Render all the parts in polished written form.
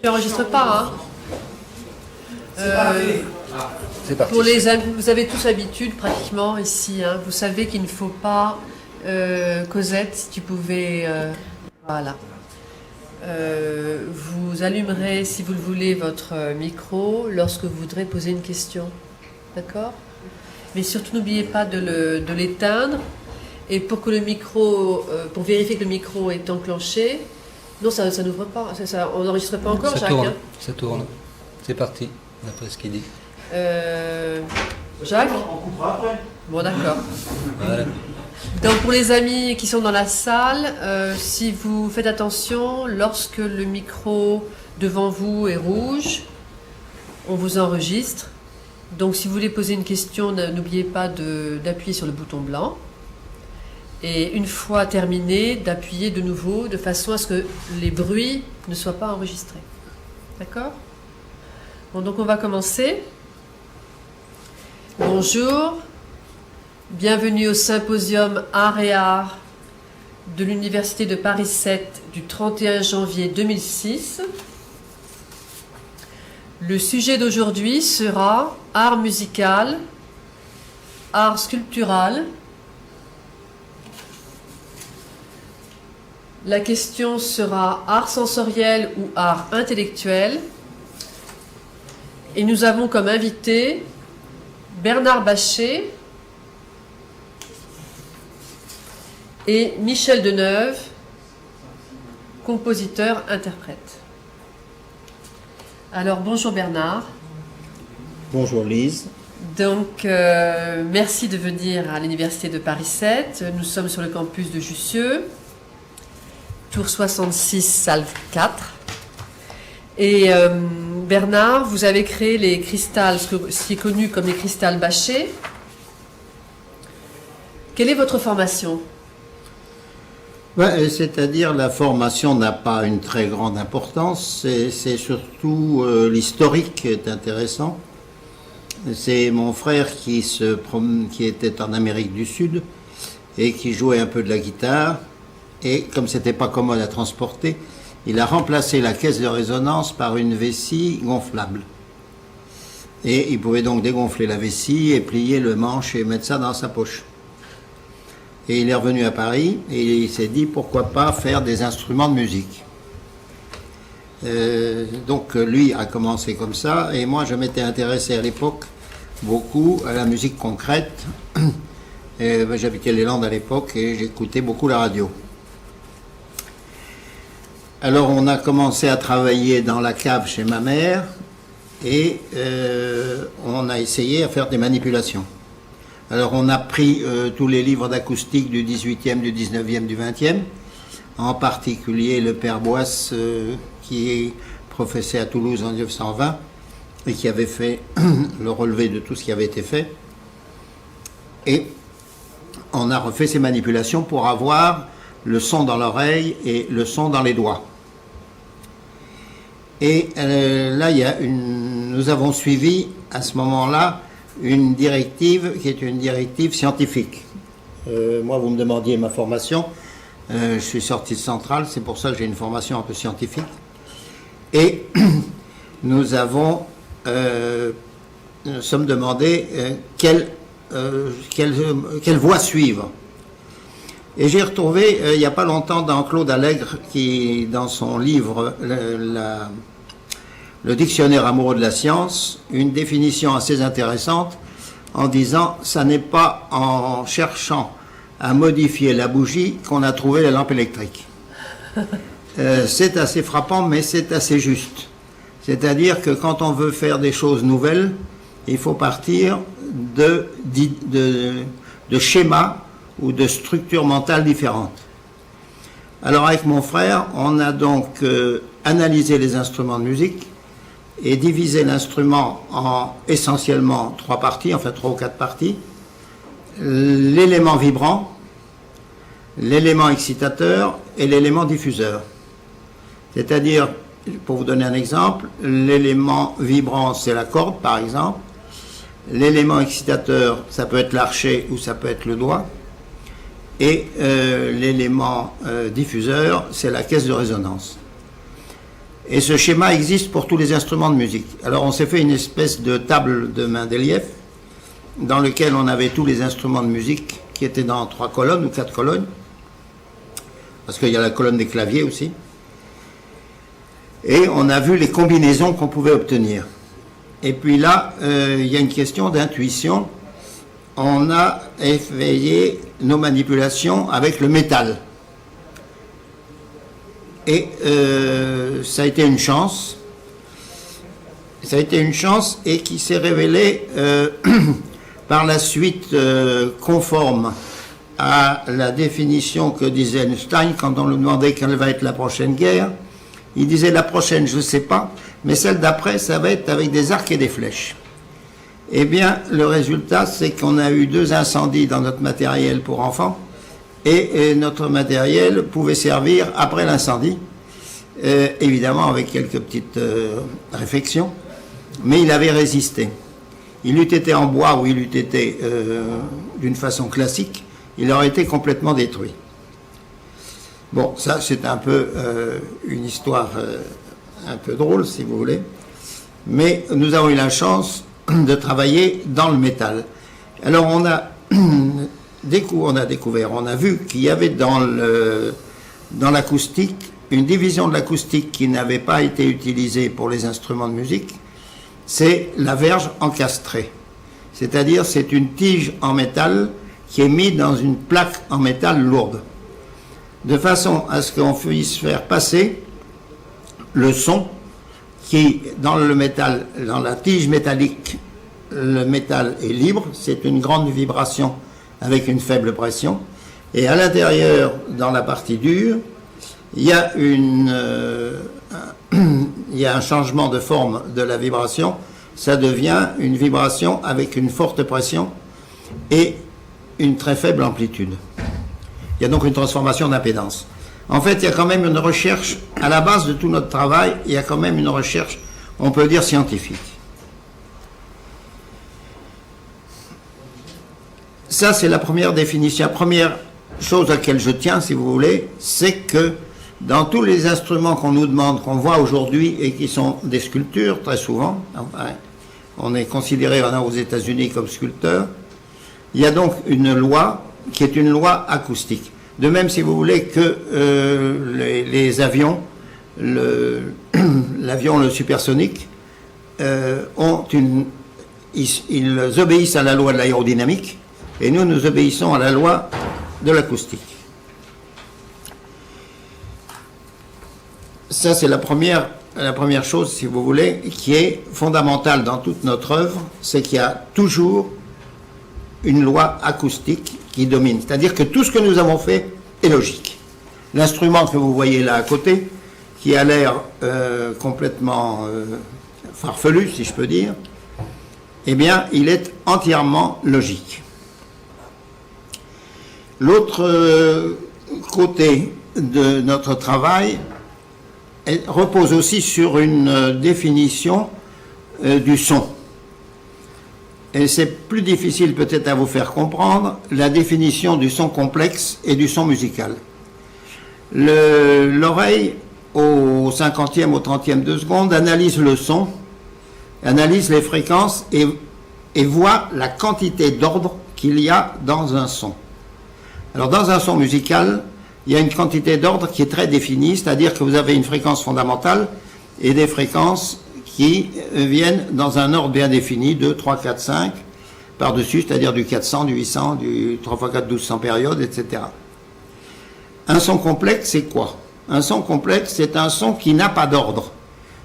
enregistres pas, hein? C'est parti. Pour vous avez tous l'habitude pratiquement ici, hein, vous savez qu'il ne faut pas, Cosette, si tu pouvais, voilà. Vous allumerez, si vous le voulez, votre micro lorsque vous voudrez poser une question, d'accord? Mais surtout n'oubliez pas de l'éteindre, et pour que le micro, pour vérifier que le micro est enclenché, non, ça n'ouvre pas, on n'enregistre pas encore, Jacques. Tourne, hein. ça tourne. C'est parti, d'après ce qu'il dit. Jacques? On coupera après. Bon, d'accord. Voilà. Donc pour les amis qui sont dans la salle, si vous faites attention, lorsque le micro devant vous est rouge, on vous enregistre. Donc si vous voulez poser une question, n'oubliez pas d'appuyer sur le bouton blanc. Et une fois terminé, d'appuyer de nouveau de façon à ce que les bruits ne soient pas enregistrés. D'accord? Bon, donc on va commencer. Bonjour. Bienvenue au symposium Art et Art de l'Université de Paris 7 du 31 janvier 2006. Le sujet d'aujourd'hui sera art musical, art sculptural. La question sera art sensoriel ou art intellectuel. Et nous avons comme invité Bernard Bachet et Michel Deneuve, compositeur-interprète. Alors, bonjour Bernard. Bonjour Lise. Donc, merci de venir à l'Université de Paris 7. Nous sommes sur le campus de Jussieu, tour 66, salle 4. Et Bernard, vous avez créé les cristals, ce qui est connu comme les cristals Bachet. Quelle est votre formation ? C'est-à-dire la formation n'a pas une très grande importance, c'est surtout l'historique qui est intéressant. C'est mon frère qui était en Amérique du Sud et qui jouait un peu de la guitare, et comme c'était pas commode à transporter, il a remplacé la caisse de résonance par une vessie gonflable. Et il pouvait donc dégonfler la vessie et plier le manche et mettre ça dans sa poche. Et il est revenu à Paris et il s'est dit pourquoi pas faire des instruments de musique. Donc lui a commencé comme ça, et moi je m'étais intéressé à l'époque beaucoup à la musique concrète. J'habitais les Landes à l'époque et j'écoutais beaucoup la radio. Alors on a commencé à travailler dans la cave chez ma mère et on a essayé à faire des manipulations. Alors on a pris tous les livres d'acoustique du 18e, du 19e, du 20e, en particulier le père Boisse qui professait à Toulouse en 1920 et qui avait fait le relevé de tout ce qui avait été fait. Et on a refait ces manipulations pour avoir le son dans l'oreille et le son dans les doigts. Et là, nous avons suivi à ce moment-là une directive qui est une directive scientifique. Moi, vous me demandiez ma formation. Je suis sorti de Centrale, c'est pour ça que j'ai une formation un peu scientifique. Et nous sommes demandé quelle voie suivre. Et j'ai retrouvé, il n'y a pas longtemps, dans Claude Allègre, qui, dans son livre Le dictionnaire amoureux de la science, une définition assez intéressante en disant « ça n'est pas en cherchant à modifier la bougie qu'on a trouvé la lampe électrique ». C'est assez frappant, mais c'est assez juste. C'est-à-dire que quand on veut faire des choses nouvelles, il faut partir de schémas ou de structures mentales différentes. Alors avec mon frère, on a donc analysé les instruments de musique et divisé l'instrument en essentiellement 3 parties, enfin 3 ou 4 parties. L'élément vibrant, l'élément excitateur et l'élément diffuseur. C'est-à-dire, pour vous donner un exemple, l'élément vibrant, c'est la corde, par exemple. L'élément excitateur, ça peut être l'archet ou ça peut être le doigt. Et l'élément diffuseur, c'est la caisse de résonance. Et ce schéma existe pour tous les instruments de musique. Alors on s'est fait une espèce de table de Mendeleïev dans lequel on avait tous les instruments de musique qui étaient dans 3 colonnes ou 4 colonnes, parce qu'il y a la colonne des claviers aussi. Et on a vu les combinaisons qu'on pouvait obtenir. Et puis là, il y a une question d'intuition. On a éveillé nos manipulations avec le métal. Et ça a été une chance. Ça a été une chance et qui s'est révélée par la suite conforme à la définition que disait Einstein quand on lui demandait quelle va être la prochaine guerre. Il disait la prochaine, je ne sais pas, mais celle d'après, ça va être avec des arcs et des flèches. Eh bien, le résultat, c'est qu'on a eu 2 incendies dans notre matériel pour enfants, et notre matériel pouvait servir après l'incendie, évidemment avec quelques petites réflexions, mais il avait résisté. Il eût été en bois ou il eût été d'une façon classique, il aurait été complètement détruit. Bon, ça c'est un peu une histoire un peu drôle, si vous voulez, mais nous avons eu la chance de travailler dans le métal. Alors on a découvert, on a vu qu'il y avait dans l'acoustique une division de l'acoustique qui n'avait pas été utilisée pour les instruments de musique, c'est la verge encastrée. C'est-à-dire c'est une tige en métal qui est mise dans une plaque en métal lourde, de façon à ce qu'on puisse faire passer le son qui, dans le métal, dans la tige métallique, le métal est libre, c'est une grande vibration avec une faible pression, et à l'intérieur, dans la partie dure, il y a un changement de forme de la vibration, ça devient une vibration avec une forte pression et une très faible amplitude. Il y a donc une transformation d'impédance. En fait, il y a quand même une recherche, à la base de tout notre travail, il y a quand même une recherche, on peut dire scientifique. Ça, c'est la première définition. La première chose à laquelle je tiens, si vous voulez, c'est que dans tous les instruments qu'on nous demande, qu'on voit aujourd'hui et qui sont des sculptures, très souvent, enfin, on est considéré aux États-Unis comme sculpteur, il y a donc une loi qui est une loi acoustique. De même, si vous voulez, que les avions, l'avion le supersonique, ils obéissent à la loi de l'aérodynamique, et nous obéissons à la loi de l'acoustique. Ça, c'est la première chose, si vous voulez, qui est fondamentale dans toute notre œuvre, c'est qu'il y a toujours une loi acoustique qui domine. C'est-à-dire que tout ce que nous avons fait est logique. L'instrument que vous voyez là à côté, qui a l'air complètement farfelu, si je peux dire, eh bien, il est entièrement logique. L'autre côté de notre travail repose aussi sur une définition du son. Et c'est plus difficile peut-être à vous faire comprendre la définition du son complexe et du son musical. L'oreille, au 50e, au 30e de seconde, analyse le son, analyse les fréquences et voit la quantité d'ordre qu'il y a dans un son. Alors dans un son musical, il y a une quantité d'ordre qui est très définie, c'est-à-dire que vous avez une fréquence fondamentale et des fréquences qui viennent dans un ordre bien défini, 2, 3, 4, 5, par-dessus, c'est-à-dire du 400, du 800, du 3x4, 1200 périodes, etc. Un son complexe, c'est quoi? Un son complexe, c'est un son qui n'a pas d'ordre.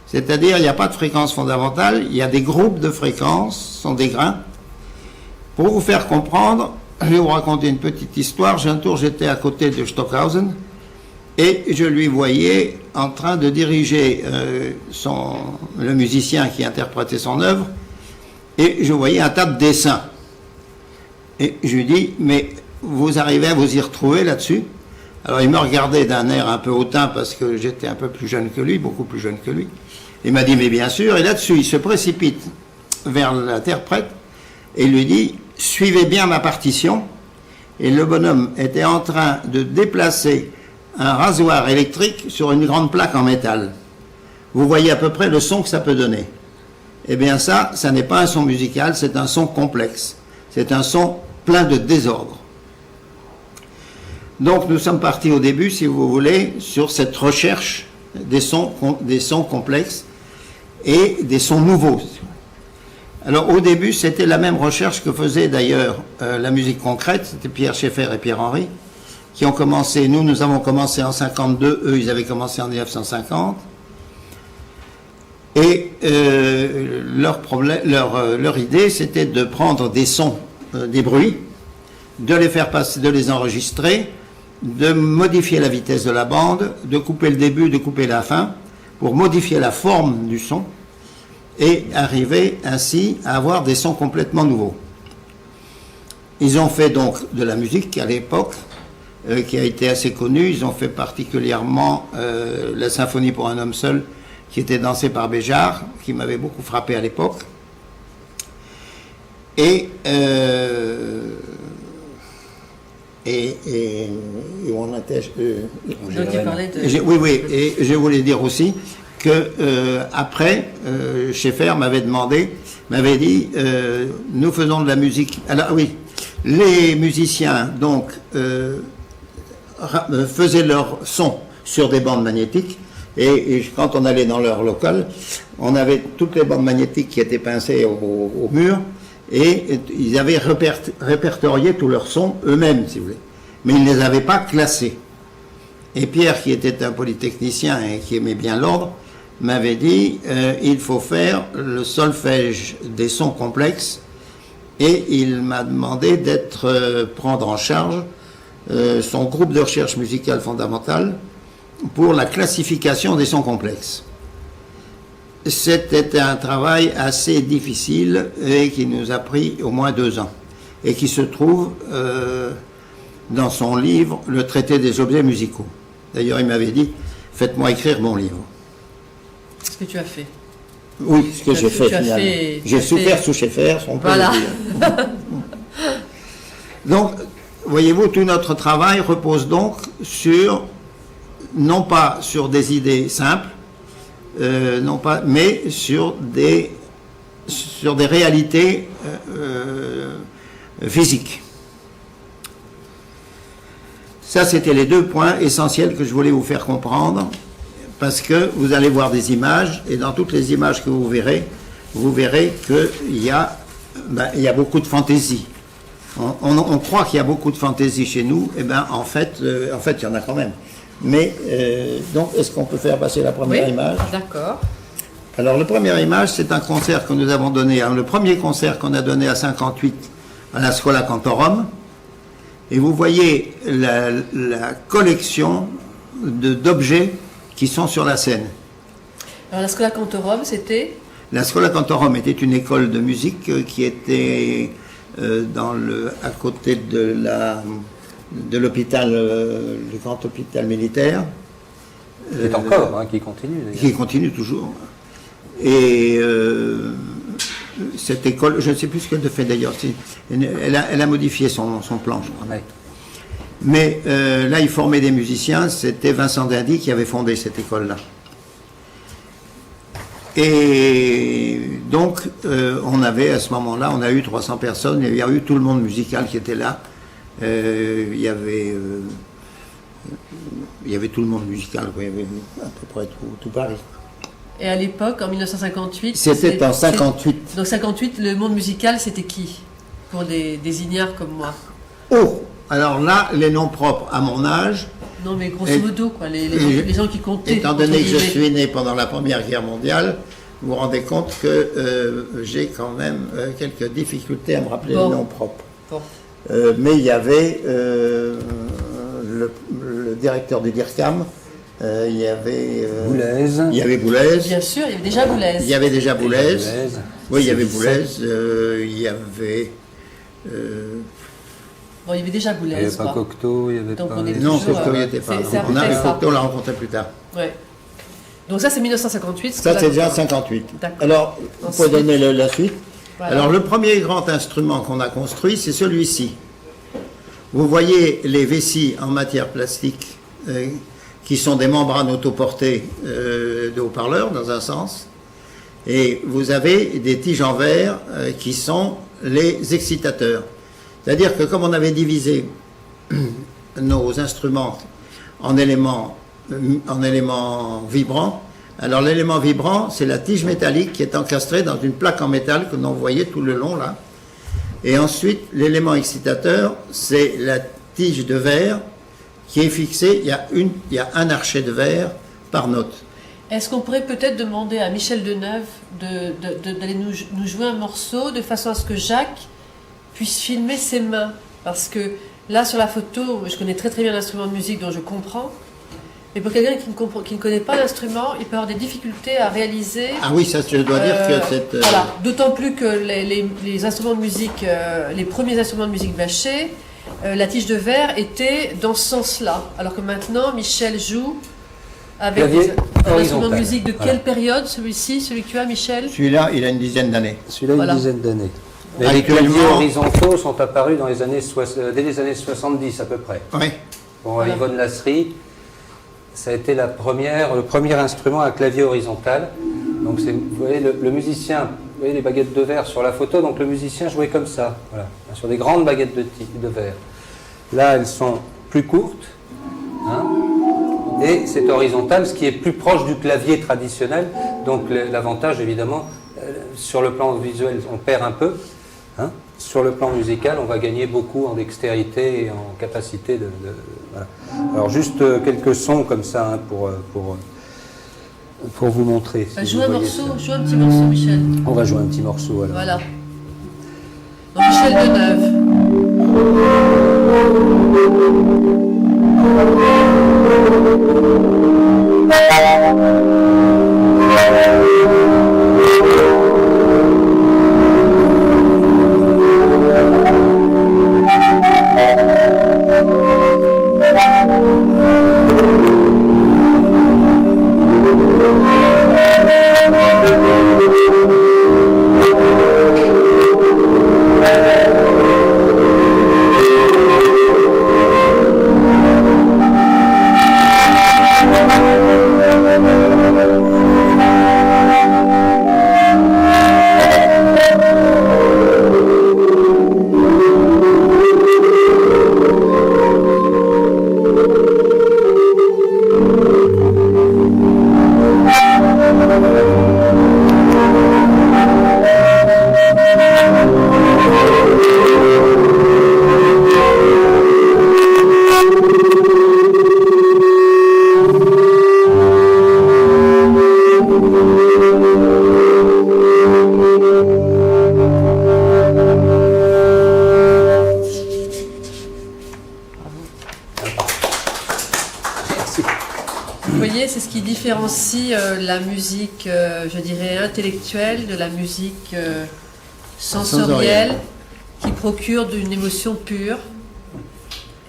C'est-à-dire, il n'y a pas de fréquence fondamentale, il y a des groupes de fréquences, ce sont des grains. Pour vous faire comprendre, je vais vous raconter une petite histoire. Un jour, j'étais à côté de Stockhausen, et je lui voyais en train de diriger le musicien qui interprétait son œuvre, et je voyais un tas de dessins. Et je lui dis, mais vous arrivez à vous y retrouver là-dessus? Alors il me regardait d'un air un peu hautain parce que j'étais un peu plus jeune que lui, beaucoup plus jeune que lui. Il m'a dit, mais bien sûr, et là-dessus il se précipite vers l'interprète et lui dit, suivez bien ma partition. Et le bonhomme était en train de déplacer un rasoir électrique sur une grande plaque en métal. vous voyez à peu près le son que ça peut donner. Eh bien ça n'est pas un son musical, c'est un son complexe. C'est un son plein de désordre. Donc nous sommes partis au début, si vous voulez, sur cette recherche des sons complexes et des sons nouveaux. Alors au début, c'était la même recherche que faisait d'ailleurs la musique concrète, c'était Pierre Schaeffer et Pierre Henry, qui ont commencé, nous avons commencé en 52, eux ils avaient commencé en 1950. Et leur idée, c'était de prendre des sons, des bruits, de les faire passer, de les enregistrer, de modifier la vitesse de la bande, de couper le début, de couper la fin, pour modifier la forme du son, et arriver ainsi à avoir des sons complètement nouveaux. Ils ont fait donc de la musique à l'époque, qui a été assez connue. Ils ont fait particulièrement la symphonie pour un homme seul, qui était dansé par Béjart, qui m'avait beaucoup frappé à l'époque. Et où on était, oui, et je voulais dire aussi que après, Schaeffer m'avait dit, nous faisons de la musique. Alors oui, les musiciens donc faisaient leur son sur des bandes magnétiques. Et quand on allait dans leur local, on avait toutes les bandes magnétiques qui étaient pincées au mur, et ils avaient répertorié tous leurs sons eux-mêmes, si vous voulez. Mais ils ne les avaient pas classés. Et Pierre, qui était un polytechnicien et qui aimait bien l'ordre, m'avait dit il faut faire le solfège des sons complexes, et il m'a demandé prendre en charge son groupe de recherche musicale fondamentale pour la classification des sons complexes. C'était un travail assez difficile et qui nous a pris au moins 2 ans, et qui se trouve dans son livre « Le traité des objets musicaux ». D'ailleurs, il m'avait dit « Faites-moi écrire mon livre ». Ce que tu as fait. Oui, ce que j'ai fait finalement. J'ai souffert sous Schaeffer, on peut le dire. Donc, voyez-vous, tout notre travail repose donc non pas sur des idées simples, mais sur des réalités physiques. Ça, c'était les 2 points essentiels que je voulais vous faire comprendre, parce que vous allez voir des images, et dans toutes les images que vous verrez qu'il y a beaucoup de fantaisie. On croit qu'il y a beaucoup de fantaisie chez nous, et bien en fait, il y en a quand même. Mais, donc, est-ce qu'on peut faire passer la première image? D'accord. Alors, la première image, c'est un concert que nous avons donné, le premier concert qu'on a donné à 58 à la Schola Cantorum. Et vous voyez la collection d'objets qui sont sur la scène. Alors, la Schola Cantorum, c'était? La Schola Cantorum était une école de musique qui était à côté de l'hôpital, le grand hôpital militaire. C'est encore, qui continue d'ailleurs. Qui continue toujours. Et cette école, je ne sais plus ce qu'elle fait d'ailleurs, elle a modifié son plan, je crois. Ouais. Mais là, il formait des musiciens, c'était Vincent Dindy qui avait fondé cette école-là. Et donc, on avait à ce moment-là, on a eu 300 personnes, il y a eu tout le monde musical qui était là. Il y avait tout le monde musical, il y avait à peu près tout Paris. Et à l'époque, en 1958... C'était en 58. Donc 58, le monde musical, c'était qui? Pour des ignares comme moi. Oh, alors là, les noms propres à mon âge... Non, mais grosso modo, quoi, les gens qui comptaient. Étant donné que je suis né pendant la Première Guerre mondiale, vous vous rendez compte que j'ai quand même quelques difficultés à me rappeler les noms propres. Bon. Mais il y avait le directeur du DIRCAM, il y avait Boulez. Il y avait Boulez. Bien sûr, il y avait déjà Boulez. Il y avait déjà Boulez. Oui, il y avait Boulez. Il y avait... Bon, il y avait déjà Boulez. Il n'y avait pas Cocteau, il n'y avait donc pas... Non, Cocteau, il n'y était pas. Cocteau, on l'a rencontré plus tard. Ouais. Donc ça, c'est 1958. Ça, c'est déjà 58. Alors, vous pouvez donner la suite. Voilà. Alors, le premier grand instrument qu'on a construit, c'est celui-ci. Vous voyez les vessies en matière plastique qui sont des membranes autoportées de haut-parleurs dans un sens, et vous avez des tiges en verre qui sont les excitateurs. C'est-à-dire que comme on avait divisé nos instruments en éléments vibrants, alors l'élément vibrant, c'est la tige métallique qui est encastrée dans une plaque en métal que vous voyez tout le long là. Et ensuite, l'élément excitateur, c'est la tige de verre qui est fixée, il y a un archet de verre par note. Est-ce qu'on pourrait peut-être demander à Michel Deneuve d'aller nous jouer un morceau de façon à ce que Jacques puisse filmer ses mains? Parce que là, sur la photo, je connais très très bien l'instrument de musique dont je comprends. Mais pour quelqu'un qui ne connaît pas l'instrument, il peut avoir des difficultés à réaliser. Ah oui, ça je dois dire que c'est... Voilà, d'autant plus que les instruments de musique, les premiers instruments de musique bâchés, la tige de verre était dans ce sens-là. Alors que maintenant, Michel joue avec un instrument de musique de quelle période, celui-ci, celui que tu as, Michel? Celui-là, il a une dizaine d'années. Celui-là, Voilà. une dizaine d'années. Mais les claviers horizontaux sont apparus dans les années dès les années 70 à peu près. Oui. Bon, voilà. Yvonne Lasserie, ça a été le premier instrument à clavier horizontal. Donc vous voyez le musicien, vous voyez les baguettes de verre sur la photo, donc le musicien jouait comme ça, voilà, sur des grandes baguettes de verre. Là, elles sont plus courtes, hein, et c'est horizontal, ce qui est plus proche du clavier traditionnel. Donc l'avantage, évidemment, sur le plan visuel, on perd un peu. Hein. Sur le plan musical, on va gagner beaucoup en dextérité et en capacité de voilà. Alors juste quelques sons comme ça, hein, pour vous montrer. Si joue un petit morceau, Michel. On va jouer un petit morceau alors. Voilà. Donc Michel Deneuve. Différencie la musique, je dirais, intellectuelle de la musique sensorielle qui procure d'une émotion pure.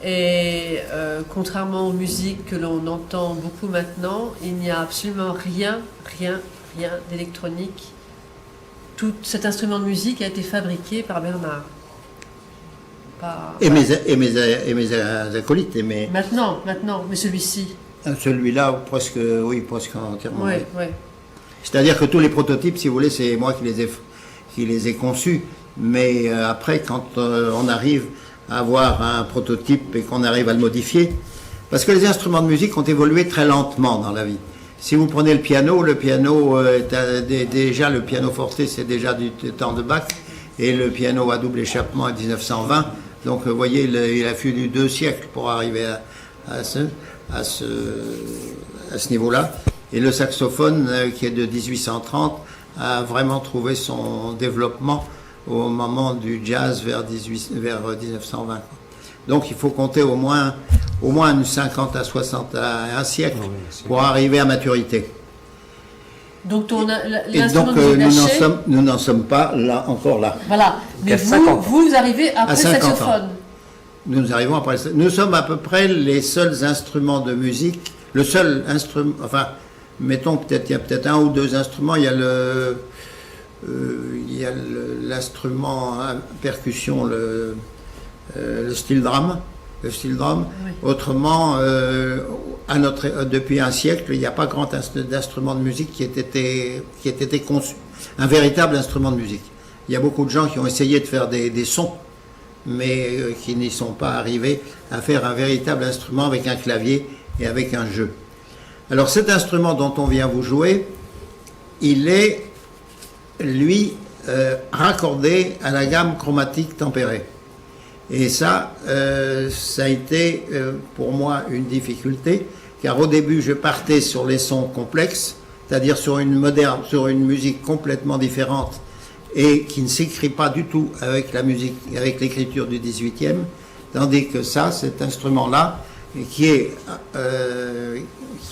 Et contrairement aux musiques que l'on entend beaucoup maintenant, il n'y a absolument rien d'électronique. Tout cet instrument de musique a été fabriqué par Bernard. Mes acolytes. Maintenant, mais celui-ci. Celui-là, presque entièrement. Oui. C'est-à-dire que tous les prototypes, si vous voulez, c'est moi qui les ai conçus. Mais après, quand on arrive à avoir un prototype et qu'on arrive à le modifier, parce que les instruments de musique ont évolué très lentement dans la vie. Si vous prenez le piano déjà le piano forte, c'est déjà du temps de Bach, et le piano à double échappement est 1920. Donc, vous voyez, il a fallu 2 siècles pour arriver à ce niveau-là. Et le saxophone, qui est de 1830, a vraiment trouvé son développement au moment du jazz vers 1920. Donc il faut compter au moins 50 à 60 à un siècle pour arriver à maturité. Donc et donc nous n'en sommes pas là, encore là. Voilà. Mais vous arrivez après le saxophone. Nous arrivons après. Nous sommes à peu près les seuls instruments de musique. Le seul instrument, enfin, mettons il y a peut-être 1 ou 2 instruments. Il y a l'instrument à percussion, le steel drum, le steel drum. Oui. Autrement, depuis un siècle, il n'y a pas grand d'instrument de musique qui ait été conçu. Un véritable instrument de musique. Il y a beaucoup de gens qui ont essayé de faire des sons, mais qui n'y sont pas arrivés à faire un véritable instrument avec un clavier et avec un jeu. Alors cet instrument dont on vient vous jouer, il est, lui, raccordé à la gamme chromatique tempérée. Et ça a été pour moi une difficulté, car au début je partais sur les sons complexes, c'est-à-dire sur une musique complètement différente et qui ne s'écrit pas du tout avec la musique, avec l'écriture du 18e, tandis que cet instrument-là, qui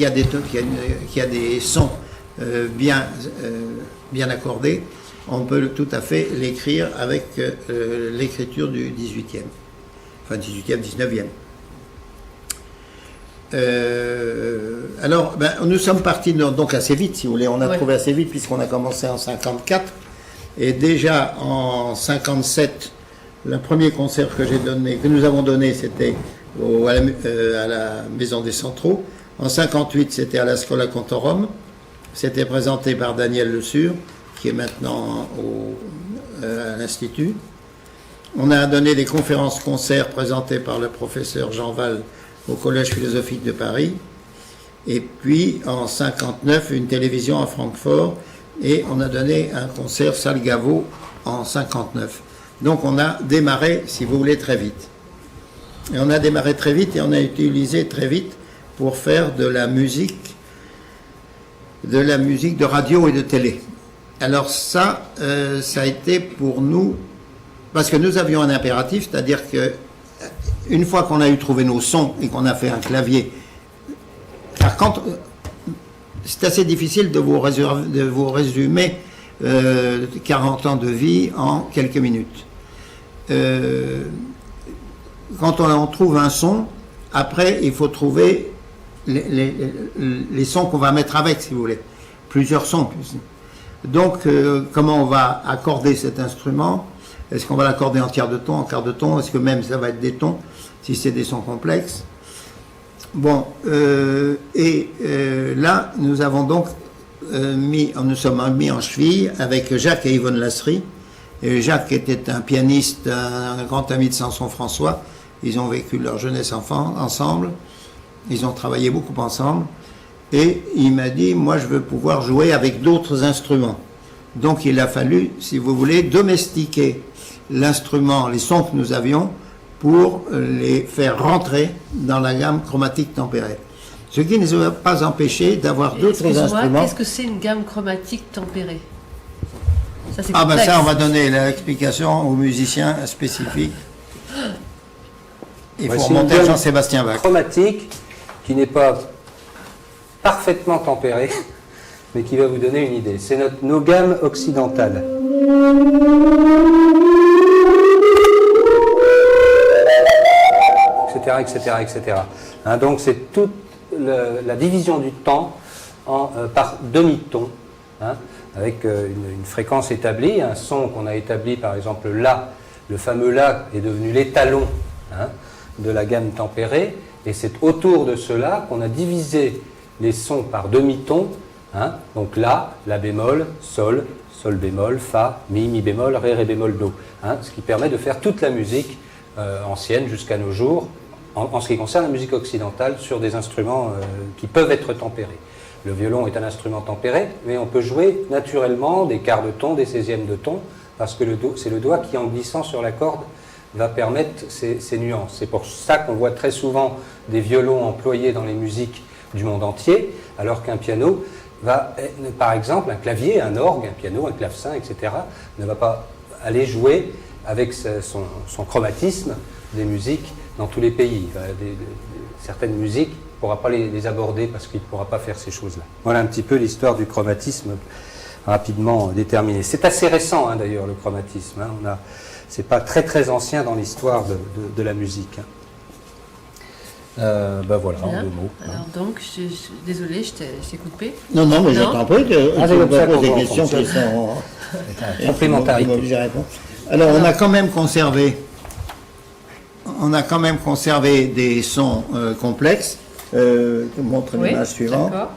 a des sons bien accordés, on peut tout à fait l'écrire avec l'écriture du 18e, enfin 18e, 19e. Alors, nous sommes partis donc assez vite, si vous voulez. On a trouvé assez vite puisqu'on a commencé en 54. Et déjà en 57, le premier concert que nous avons donné, c'était à la Maison des Centraux. En 58, c'était à la Schola Cantorum. C'était présenté par Daniel Le Sur, qui est maintenant à l'Institut. On a donné des conférences-concerts présentées par le professeur Jean Val au Collège philosophique de Paris. Et puis, en 59, une télévision à Francfort. Et on a donné un concert Salle Gaveau en 59. Donc on a démarré, si vous voulez, très vite. Et on a démarré très vite et on a utilisé très vite pour faire de la musique de radio et de télé. Alors ça a été pour nous, parce que nous avions un impératif, c'est-à-dire que une fois qu'on a eu trouvé nos sons et qu'on a fait un clavier, car c'est assez difficile de vous résumer 40 ans de vie en quelques minutes. Quand on trouve un son, après il faut trouver les sons qu'on va mettre avec, si vous voulez. Plusieurs sons. Donc, comment on va accorder cet instrument? Est-ce qu'on va l'accorder en tiers de ton, en quart de ton? Est-ce que même ça va être des tons, si c'est des sons complexes? Bon, là, nous avons donc nous sommes mis en cheville avec Jacques et Yvonne Lasserie. Et Jacques était un pianiste, un grand ami de Samson François. Ils ont vécu leur jeunesse ensemble. Ils ont travaillé beaucoup ensemble. Et il m'a dit, moi je veux pouvoir jouer avec d'autres instruments. Donc il a fallu, si vous voulez, domestiquer l'instrument, les sons que nous avions, pour les faire rentrer dans la gamme chromatique tempérée. Ce qui ne nous a pas empêché d'avoir d'autres instruments. Qu'est-ce que c'est une gamme chromatique tempérée? Ça, c'est ça, on va donner l'explication aux musiciens spécifiques. Il faut remonter à Jean-Sébastien Bach. Chromatique qui n'est pas parfaitement tempérée, mais qui va vous donner une idée. C'est nos gammes occidentales. Etc. Hein, donc c'est toute la division du temps par demi-ton, hein, avec une fréquence établie, un son qu'on a établi, par exemple La, le fameux La est devenu l'étalon, hein, de la gamme tempérée, et c'est autour de cela qu'on a divisé les sons par demi-ton, hein, donc La, La bémol, Sol, Sol bémol, Fa, Mi bémol, Ré bémol, Do, hein, ce qui permet de faire toute la musique ancienne jusqu'à nos jours, en ce qui concerne la musique occidentale, sur des instruments qui peuvent être tempérés. Le violon est un instrument tempéré, mais on peut jouer naturellement des quarts de ton, des 16e de ton, parce que c'est le doigt qui, en glissant sur la corde, va permettre ces nuances. C'est pour ça qu'on voit très souvent des violons employés dans les musiques du monde entier, alors qu'un piano va, par exemple, un clavier, un orgue, un piano, un clavecin, etc., ne va pas aller jouer avec son chromatisme des musiques dans tous les pays. Certaines musiques, il ne pourra pas les aborder parce qu'il ne pourra pas faire ces choses-là. Voilà un petit peu l'histoire du chromatisme rapidement déterminée. C'est assez récent, hein, d'ailleurs, le chromatisme. Hein. C'est pas très très ancien dans l'histoire de la musique. Hein. Voilà, en 2 mots. Alors donc, désolé, je t'ai coupé. Non, mais je t'en prie, je pose des questions qui sont complémentarité. Alors, on a quand même conservé, on a quand même conservé des sons complexes. Je vous montre Oui, l'image suivante. d'accord.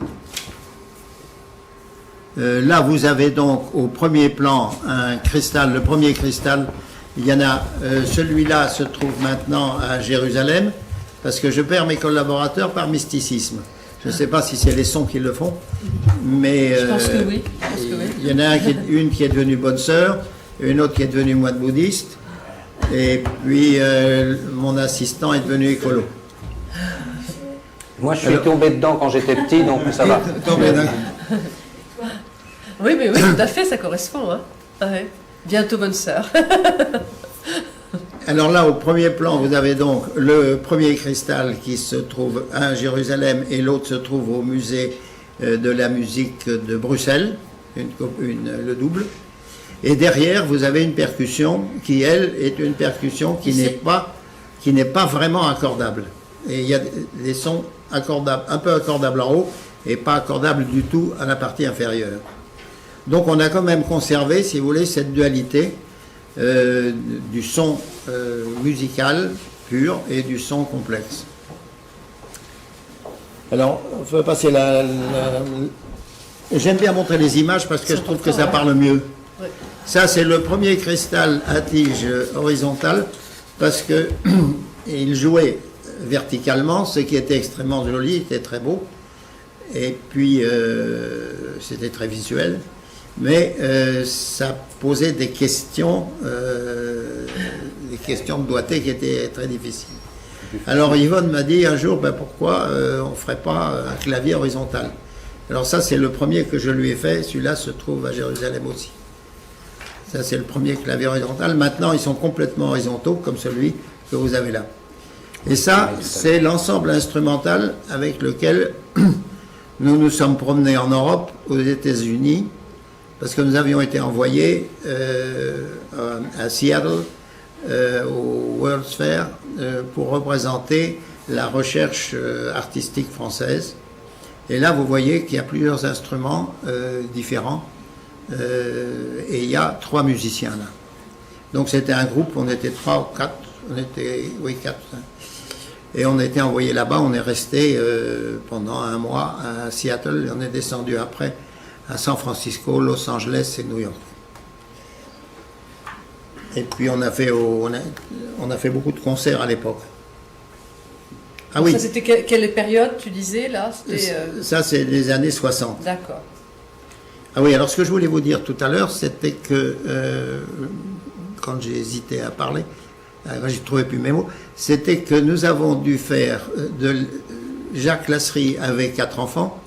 Là, vous avez donc au premier plan un cristal, le premier cristal. Il y en a, celui-là se trouve maintenant à Jérusalem, parce que je perds mes collaborateurs par mysticisme. Je ne sais pas si c'est les sons qui le font, mais Je pense que oui. Je pense que oui. il y en a une qui est devenue bonne sœur, une autre qui est devenue moine bouddhiste, et puis mon assistant est devenu écolo. Moi, je suis tombé dedans quand j'étais petit, donc ça va. Oui, mais oui, tout à fait, ça correspond. Hein. Ouais. Bientôt bonne sœur. Alors là, au premier plan, vous avez donc le premier cristal qui se trouve à Jérusalem et l'autre se trouve au musée de la musique de Bruxelles, le double. Et derrière, vous avez une percussion qui, elle, est une percussion qui n'est pas vraiment accordable. Et il y a des sons accordables, un peu accordables en haut et pas accordables du tout à la partie inférieure. Donc on a quand même conservé, si vous voulez, cette dualité du son musical pur et du son complexe. Alors, on peut passer J'aime bien montrer les images parce que je trouve que ça parle mieux. Ouais. Ça, c'est le premier cristal à tige horizontale parce que il jouait verticalement, ce qui était extrêmement joli, était très beau. Et puis, c'était très visuel. Mais ça posait des questions de doigté qui étaient très difficiles. Alors Yvonne m'a dit un jour, pourquoi on ne ferait pas un clavier horizontal? Alors ça, c'est le premier que je lui ai fait. Celui-là se trouve à Jérusalem aussi. Ça, c'est le premier clavier horizontal. Maintenant, ils sont complètement horizontaux, comme celui que vous avez là. Et ça, c'est l'ensemble instrumental avec lequel nous nous sommes promenés en Europe, aux États-Unis, parce que nous avions été envoyés à Seattle, au World's Fair, pour représenter la recherche artistique française. Et là, vous voyez qu'il y a plusieurs instruments différents, et il y a 3 musiciens là. Donc c'était un groupe, on était 3 ou 4, quatre. Et on a été envoyés là-bas, on est resté pendant un mois à Seattle, et on est descendu après à San Francisco, Los Angeles et New York. Et puis on a fait beaucoup de concerts à l'époque. Ah oui. Ça, c'était quelle période, tu disais, là? Ça, c'est les années 60. D'accord. Ah oui, alors ce que je voulais vous dire tout à l'heure, c'était que, quand j'ai hésité à parler, je ne trouvais plus mes mots, c'était que nous avons dû faire de Jacques Lasserie avec 4 enfants.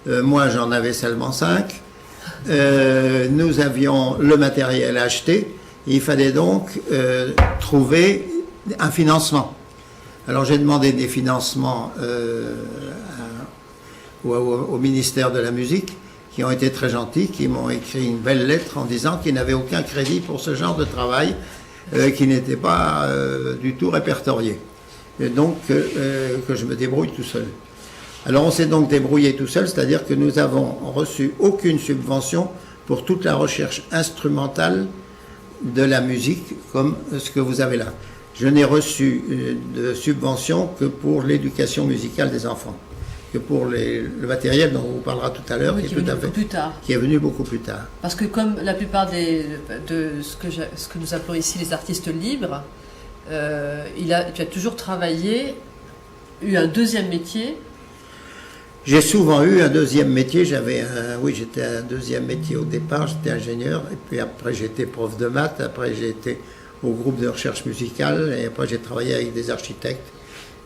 Moi, j'en avais seulement 5. Nous avions le matériel à acheter. Il fallait donc trouver un financement. Alors, j'ai demandé des financements au ministère de la Musique, qui ont été très gentils, qui m'ont écrit une belle lettre en disant qu'ils n'avaient aucun crédit pour ce genre de travail, qui n'était pas du tout répertorié. Et donc, que je me débrouille tout seul. Alors on s'est donc débrouillé tout seul, c'est-à-dire que nous avons reçu aucune subvention pour toute la recherche instrumentale de la musique, comme ce que vous avez là. Je n'ai reçu de subvention que pour l'éducation musicale des enfants, que pour le matériel dont on vous parlera tout à l'heure, Oui, qui est venu beaucoup plus tard. Parce que comme la plupart de ce que nous appelons ici les artistes libres, tu as toujours travaillé, eu un deuxième métier. J'ai souvent eu un deuxième métier. J'étais un deuxième métier au départ, j'étais ingénieur, et puis après j'étais prof de maths, après j'ai été au groupe de recherche musicale, et après j'ai travaillé avec des architectes.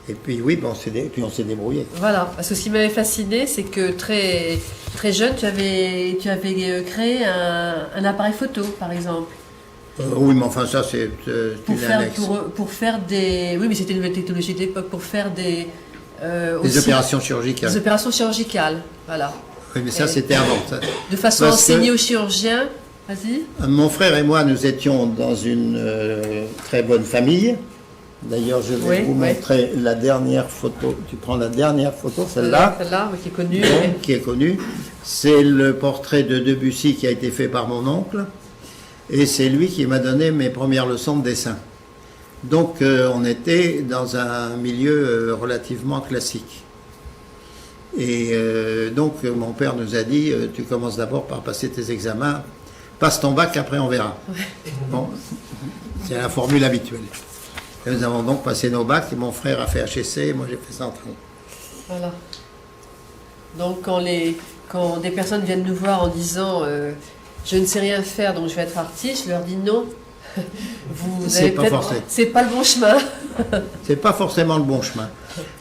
Et puis oui, on s'est débrouillé. Voilà, parce que ce qui m'avait fasciné, c'est que très, très jeune, tu avais créé un appareil photo, par exemple. Oui, mais enfin ça c'est une annexe. Pour faire des... Oui, mais c'était une nouvelle technologie d'époque, pour faire des opérations chirurgicales. Des opérations chirurgicales, voilà. Oui, mais ça c'était avant. Ça. De façon à enseigner aux chirurgiens. Vas-y. Mon frère et moi, nous étions dans une très bonne famille. D'ailleurs, je vais vous montrer la dernière photo. Tu prends la dernière photo, celle-là. Celle-là, qui est connue. Donc, qui est connue. C'est le portrait de Debussy qui a été fait par mon oncle. Et c'est lui qui m'a donné mes premières leçons de dessin. Donc on était dans un milieu relativement classique. Et donc mon père nous a dit, tu commences d'abord par passer tes examens, passe ton bac, après on verra. Bon, c'est la formule habituelle. Et nous avons donc passé nos bacs, et mon frère a fait HEC, et moi j'ai fait Centrale. Voilà. Donc quand des personnes viennent nous voir en disant je ne sais rien faire donc je vais être artiste, je leur dis non. C'est pas le bon chemin. C'est pas forcément le bon chemin.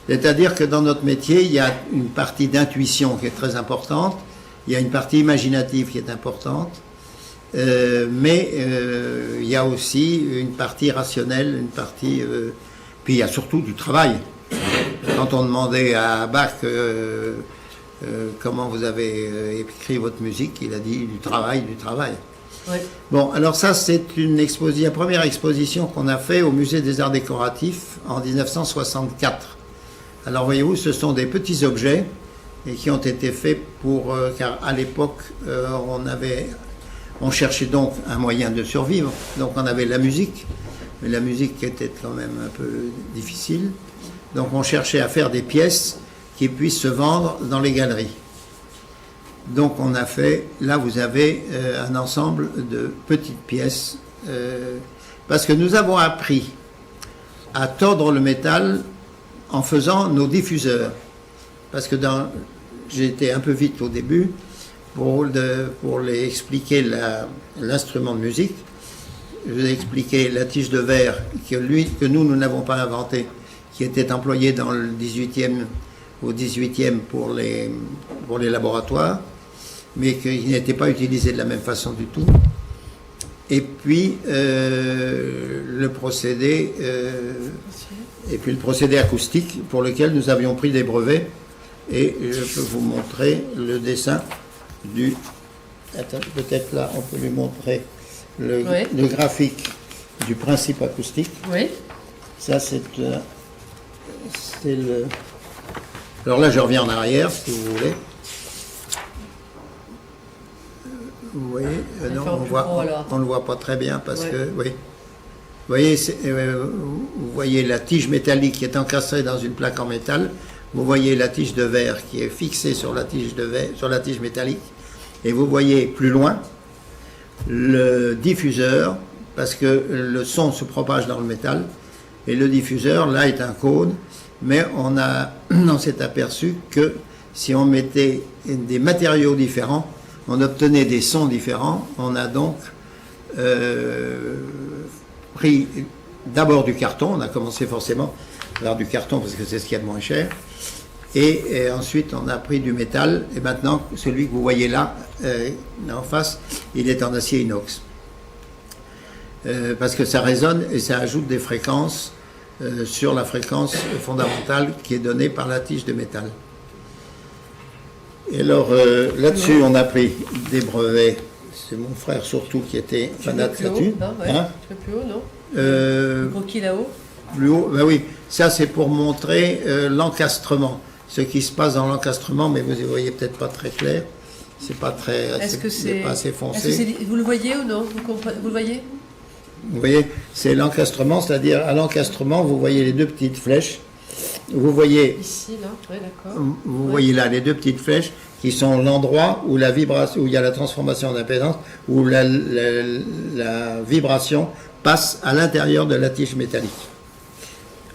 C'est-à-dire que dans notre métier, il y a une partie d'intuition qui est très importante, il y a une partie imaginative qui est importante, mais il y a aussi une partie rationnelle, une partie... puis il y a surtout du travail. Quand on demandait à Bach comment vous avez écrit votre musique, il a dit du travail, du travail. Oui. Bon, alors ça c'est la première exposition qu'on a fait au Musée des Arts Décoratifs en 1964. Alors voyez-vous, ce sont des petits objets et qui ont été faits pour... car à l'époque, on cherchait donc un moyen de survivre. Donc on avait la musique, mais la musique était quand même un peu difficile. Donc on cherchait à faire des pièces qui puissent se vendre dans les galeries. Donc on a fait, là vous avez un ensemble de petites pièces, parce que nous avons appris à tordre le métal en faisant nos diffuseurs. Parce que j'ai été un peu vite au début pour les expliquer l'instrument de musique. Je vous ai expliqué la tige de verre que nous n'avons pas inventé, qui était employée dans le 18e, au 18e pour les laboratoires, mais qui n'était pas utilisé de la même façon du tout. Et puis le procédé acoustique pour lequel nous avions pris des brevets. Et je peux vous montrer le dessin du... Attends, peut-être là, on peut lui montrer le graphique du principe acoustique. Oui. Ça, c'est le... Alors là, je reviens en arrière, si vous voulez. Vous voyez, non, on ne le voit pas très bien parce que, oui. Vous voyez la tige métallique qui est encastrée dans une plaque en métal. Vous voyez la tige de verre qui est fixée sur la tige de verre, sur la tige métallique. Et vous voyez plus loin le diffuseur, parce que le son se propage dans le métal. Et le diffuseur, là, est un cône. Mais on s'est aperçu que si on mettait des matériaux différents, on obtenait des sons différents. On a donc pris d'abord du carton. On a commencé forcément par du carton parce que c'est ce qu'il y a de moins cher. Et ensuite, on a pris du métal. Et maintenant, celui que vous voyez là, en face, il est en acier inox. Parce que ça résonne et ça ajoute des fréquences sur la fréquence fondamentale qui est donnée par la tige de métal. Et alors, là-dessus, on a pris des brevets. C'est mon frère surtout qui était fanat là-dessus. Un peu plus haut, non Croquis là-haut. Plus haut, ben oui. Ça, c'est pour montrer l'encastrement. Ce qui se passe dans l'encastrement, mais vous ne voyez peut-être pas très clair. C'est pas très... c'est pas assez foncé. Vous le voyez ou non vous le voyez? Vous voyez, c'est l'encastrement, c'est-à-dire à l'encastrement, vous voyez les deux petites flèches. Vous voyez... Ici, là, oui, d'accord. Vous voyez là les deux petites flèches qui sont l'endroit où la vibration, où il y a la transformation d'impédance, où la vibration passe à l'intérieur de la tige métallique.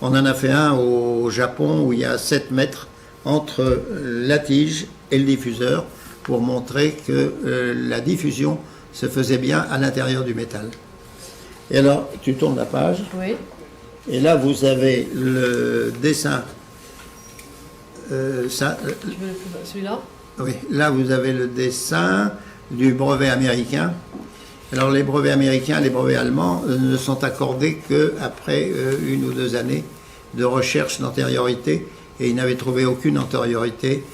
On en a fait un au Japon où il y a 7 mètres entre la tige et le diffuseur pour montrer que la diffusion se faisait bien à l'intérieur du métal. Et alors, tu tournes la page. Oui. Et là, vous avez le dessin. Celui-là? Oui, là, vous avez le dessin du brevet américain. Alors, les brevets américains, les brevets allemands ne sont accordés qu'après 1 ou 2 années de recherche d'antériorité. Et ils n'avaient trouvé aucune antériorité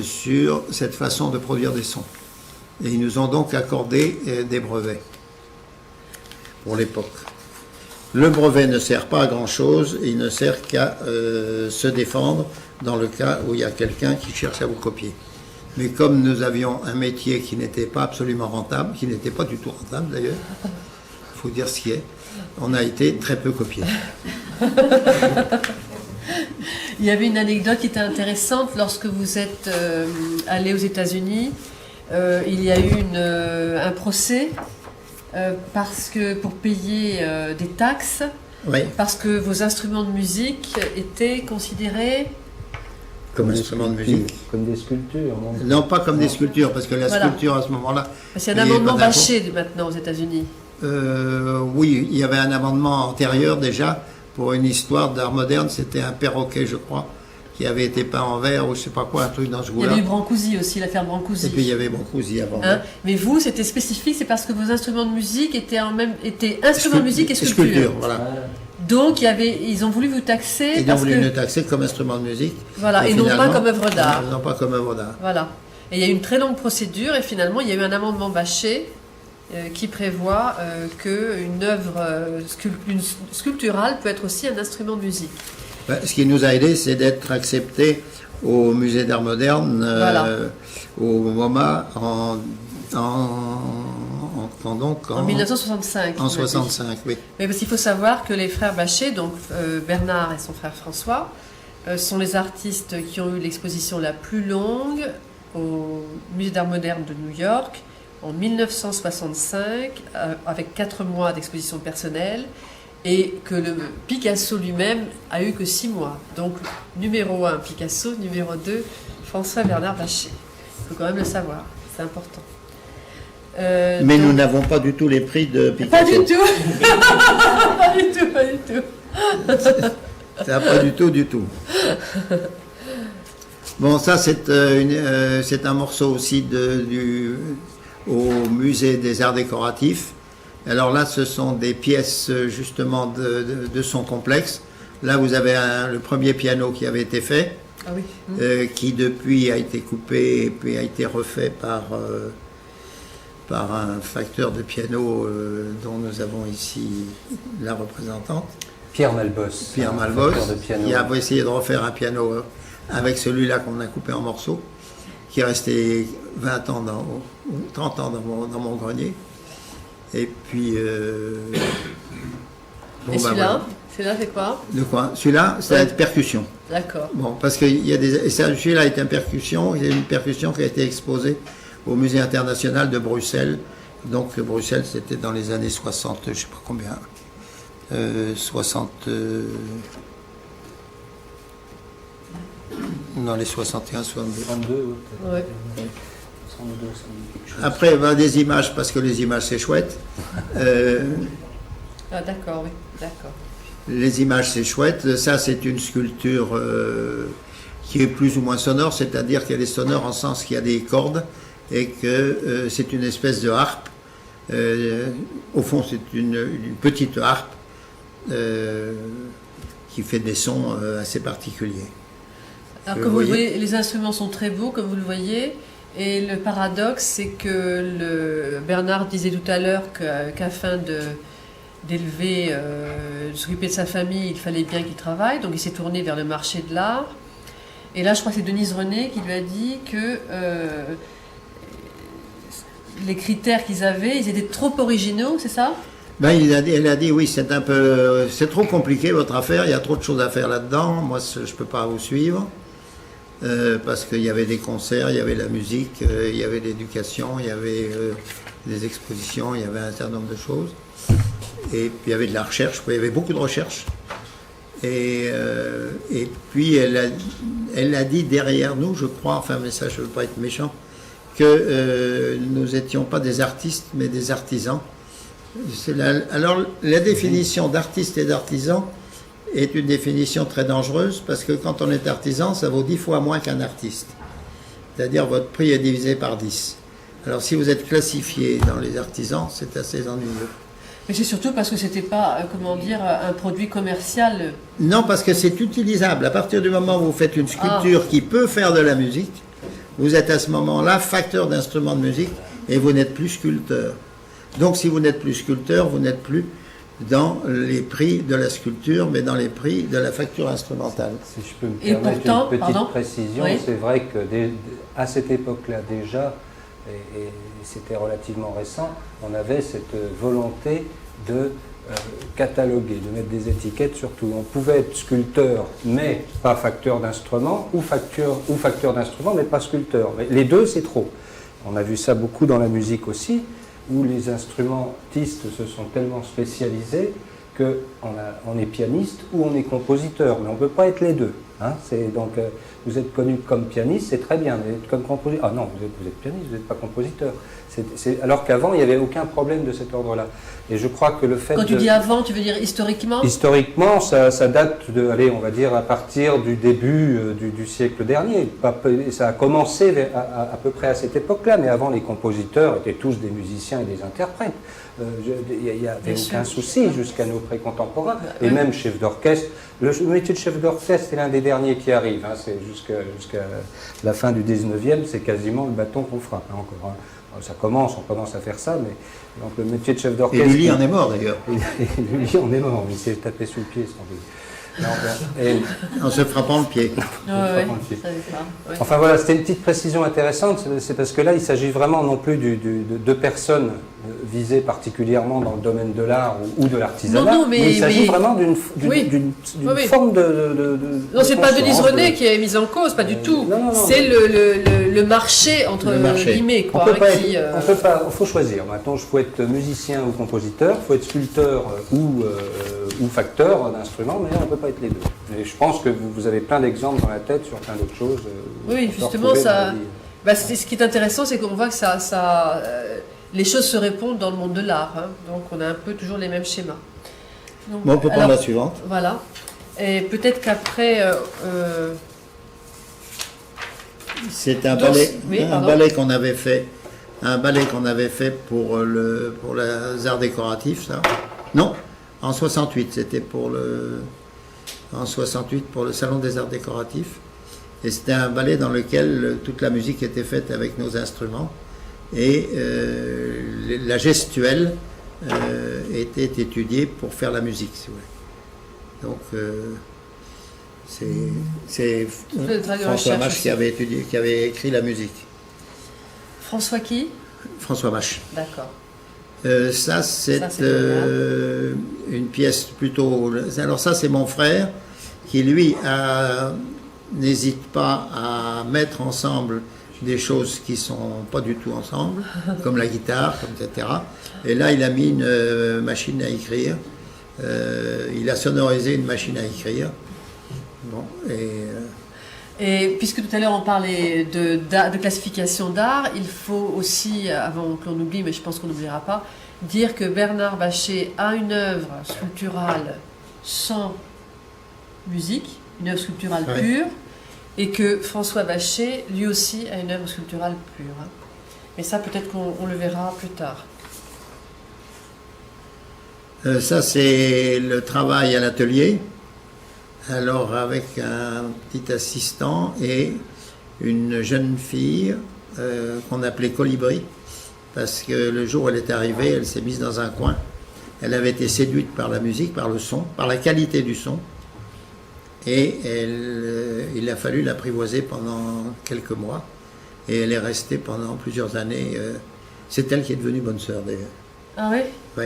sur cette façon de produire des sons. Et ils nous ont donc accordé des brevets pour l'époque. Le brevet ne sert pas à grand-chose, il ne sert qu'à se défendre dans le cas où il y a quelqu'un qui cherche à vous copier. Mais comme nous avions un métier qui n'était pas absolument rentable, qui n'était pas du tout rentable d'ailleurs, il faut dire ce qui est. On a été très peu copiés. Il y avait une anecdote qui était intéressante lorsque vous êtes allé aux États-Unis. Il y a eu un procès parce que pour payer des taxes, Oui, parce que vos instruments de musique étaient considérés. comme instrument de musique. Comme des sculptures. Non, pas comme des sculptures, parce que la Voilà. sculpture à ce moment-là. Parce qu'il y a un il y avait amendement pas d'impôt. bâché maintenant aux États-Unis. Oui, il y avait un amendement antérieur déjà pour une histoire d'art moderne. C'était un perroquet, je crois, qui avait été peint en verre ou je sais pas quoi, un truc dans ce Il y goût-là. avait eu Brancusi aussi, l'affaire Brancusi. Et puis il y avait Brancusi avant. Hein, mais vous, c'était spécifique, c'est parce que vos instruments de musique étaient instruments de musique et sculpture. Sculpture, voilà. Donc ils ont voulu vous taxer Ils ont parce voulu que nous taxer comme instrument de musique. voilà, et non pas finalement, comme œuvre d'art. Non, pas comme œuvre d'art. Voilà. Et il y a eu une très longue procédure et finalement il y a eu un amendement bâché qui prévoit qu'une œuvre sculpturale peut être aussi un instrument de musique. Ben, ce qui nous a aidé, c'est d'être accepté au musée d'art moderne, Voilà. au MoMA, En 1965. en 65, oui. Mais parce qu'il faut savoir que les frères Bachet, donc Bernard et son frère François, sont les artistes qui ont eu l'exposition la plus longue au Musée d'Art Moderne de New York en 1965, avec 4 mois d'exposition personnelle, et que le Picasso lui-même a eu que 6 mois. Donc numéro 1 Picasso, numéro 2 François Bernard Bachet. Il faut quand même le savoir, c'est important. Mais donc- nous n'avons pas du tout les prix de Pas Picasso. du tout. Pas du tout, pas du tout. Ça, pas du tout, du tout. Bon, ça, c'est un morceau aussi au musée des arts décoratifs. Alors là, ce sont des pièces justement de son complexe. Là, vous avez le premier piano qui avait été fait, Ah oui. qui depuis a été coupé et puis a été refait par un facteur de piano dont nous avons ici la représentante. Pierre Malbos. Pierre un Malbos, facteur de piano. qui a essayé de refaire un piano avec celui-là qu'on a coupé en morceaux, qui est resté 20 ans ou 30 ans dans mon grenier. Et puis... bon, Et ben celui-là, voilà. celui-là c'est quoi? De quoi? Celui-là, c'est la percussion. D'accord. Bon, parce que celui-là est une percussion, il y a une percussion qui a été exposée au Musée international de Bruxelles. Donc Bruxelles, c'était dans les années 60, je ne sais pas combien. 60... dans les 61, 62. 32, peut-être. Ouais. 32, ça me dit quelque chose. Après, ben, des images, parce que les images, c'est chouette. Ah d'accord, oui, d'accord. Les images, c'est chouette. Ça, c'est une sculpture qui est plus ou moins sonore, c'est-à-dire qu'elle est sonore en sens qu'il y a des cordes et que c'est une espèce de harpe. Au fond, c'est une petite harpe qui fait des sons assez particuliers. Alors Vous comme vous le voyez voyez, les instruments sont très beaux, comme vous le voyez. Et le paradoxe, c'est que Bernard disait tout à l'heure qu'afin d'élever, de s'occuper de sa famille, il fallait bien qu'il travaille. Donc il s'est tourné vers le marché de l'art. Et là, je crois que c'est Denise René qui lui a dit que les critères qu'ils avaient, ils étaient trop originaux, c'est ça? Ben, elle a dit oui, c'est trop compliqué votre affaire, il y a trop de choses à faire là-dedans, moi je ne peux pas vous suivre, parce qu'il y avait des concerts, il y avait la musique, il y avait l'éducation, il y avait des expositions, il y avait un certain nombre de choses, et puis il y avait de la recherche, il y avait beaucoup de recherche, et puis elle a dit derrière nous, je crois, enfin mais ça je ne veux pas être méchant, que nous n'étions pas des artistes mais des artisans. Alors, la définition d'artiste et d'artisan est une définition très dangereuse parce que quand on est artisan, ça vaut 10 fois moins qu'un artiste. C'est-à-dire votre prix est divisé par 10. Alors, si vous êtes classifié dans les artisans, c'est assez ennuyeux. Mais c'est surtout parce que c'était pas, comment dire, un produit commercial. Non, parce que c'est utilisable. À partir du moment où vous faites une sculpture qui peut faire de la musique, vous êtes à ce moment-là facteur d'instruments de musique et vous n'êtes plus sculpteur. Donc si vous n'êtes plus sculpteur, vous n'êtes plus dans les prix de la sculpture, mais dans les prix de la facture instrumentale. Si je peux me Et permettre pourtant, une petite pardon précision, Oui. c'est vrai que à cette époque-là déjà, et c'était relativement récent, on avait cette volonté de cataloguer, de mettre des étiquettes sur tout. On pouvait être sculpteur, mais pas facteur d'instruments, ou facteur d'instruments, mais pas sculpteur. Mais les deux, c'est trop. On a vu ça beaucoup dans la musique aussi, où les instrumentistes se sont tellement spécialisés qu'on est pianiste ou on est compositeur, mais on ne peut pas être les deux. Hein. Donc, vous êtes connu comme pianiste, c'est très bien, mais comme compositeur, ah non, vous êtes pianiste, vous n'êtes pas compositeur. Alors qu'avant, il n'y avait aucun problème de cet ordre-là. Et je crois que le fait Quand tu dis avant, tu veux dire historiquement? Historiquement, ça date de, allez, on va dire, à partir du début du siècle dernier. Ça a commencé à peu près à cette époque-là, mais avant, les compositeurs étaient tous des musiciens et des interprètes. Il n'y avait aucun souci jusqu'à nos précontemporains. Et même chef d'orchestre. Le métier de chef d'orchestre, c'est l'un des derniers qui arrive. Hein. C'est jusqu'à la fin du 19e, c'est quasiment le bâton qu'on frappe. Hein, encore, hein. On commence à faire ça, mais donc le métier de chef d'orchestre... Et Lully en est mort d'ailleurs. Lully en est mort, il s'est tapé sous le pied, c'est tombé. En se frappant le pied. Enfin voilà, c'était une petite précision intéressante, c'est parce que là, il s'agit vraiment non plus de personnes visées particulièrement dans le domaine de l'art ou de l'artisanat, mais il s'agit vraiment d'une forme de... Non, c'est pas Denise René qui est mise en cause, pas du tout. C'est le marché, entre guillemets. Quoi, il faut choisir. Maintenant, il faut être musicien ou compositeur, il faut être sculpteur ou facteur d'instruments, mais on ne peut pas être les deux. Et je pense que vous avez plein d'exemples dans la tête sur plein d'autres choses. Oui, justement, ça. Ce qui est intéressant, c'est qu'on voit que les choses se répondent dans le monde de l'art. Hein. Donc, on a un peu toujours les mêmes schémas. Donc, bon, on peut prendre la suivante. Voilà. Et peut-être qu'après. C'est un ballet qu'on avait fait. Un ballet qu'on avait fait pour les arts décoratifs, ça. Non, en 68, c'était en 68 pour le Salon des Arts Décoratifs. Et c'était un ballet dans lequel toute la musique était faite avec nos instruments. Et la gestuelle était étudiée pour faire la musique, si vous voulez. Donc, c'est François Mache qui avait écrit la musique. François qui? François Mache. D'accord. Ça, c'est une pièce plutôt... Alors ça, c'est mon frère qui, lui, n'hésite pas à mettre ensemble des choses qui ne sont pas du tout ensemble, comme la guitare, etc. Et là, il a mis une machine à écrire. Il a sonorisé une machine à écrire. Bon, et puisque tout à l'heure on parlait de classification d'art, il faut aussi, avant que l'on oublie, mais je pense qu'on n'oubliera pas, dire que Bernard Bachet a une œuvre sculpturale sans musique, une œuvre sculpturale pure, et que François Bachet, lui aussi, a une œuvre sculpturale pure. Hein. Mais ça, peut-être qu'on le verra plus tard. Ça, c'est le travail à l'atelier. Alors, avec un petit assistant et une jeune fille qu'on appelait Colibri, parce que le jour où elle est arrivée, elle s'est mise dans un coin. Elle avait été séduite par la musique, par le son, par la qualité du son. Et il a fallu l'apprivoiser pendant quelques mois. Et elle est restée pendant plusieurs années. C'est elle qui est devenue bonne sœur, d'ailleurs. Ah oui? Oui.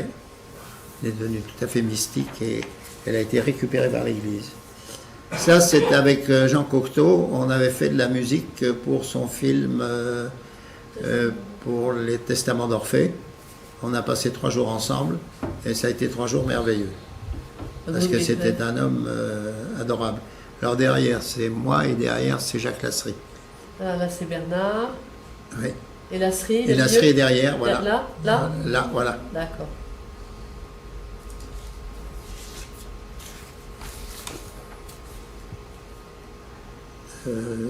Elle est devenue tout à fait mystique et elle a été récupérée par l'Église. Ça, c'est avec Jean Cocteau. On avait fait de la musique pour son film, pour les Testaments d'Orphée. On a passé 3 jours ensemble et ça a été 3 jours merveilleux. Parce que c'était un homme adorable. Alors derrière, c'est moi et derrière, c'est Jacques Lasserie. Alors là, c'est Bernard. Oui. Et Lasserie? Et Lasserie est derrière, voilà. Là? Là, voilà. D'accord.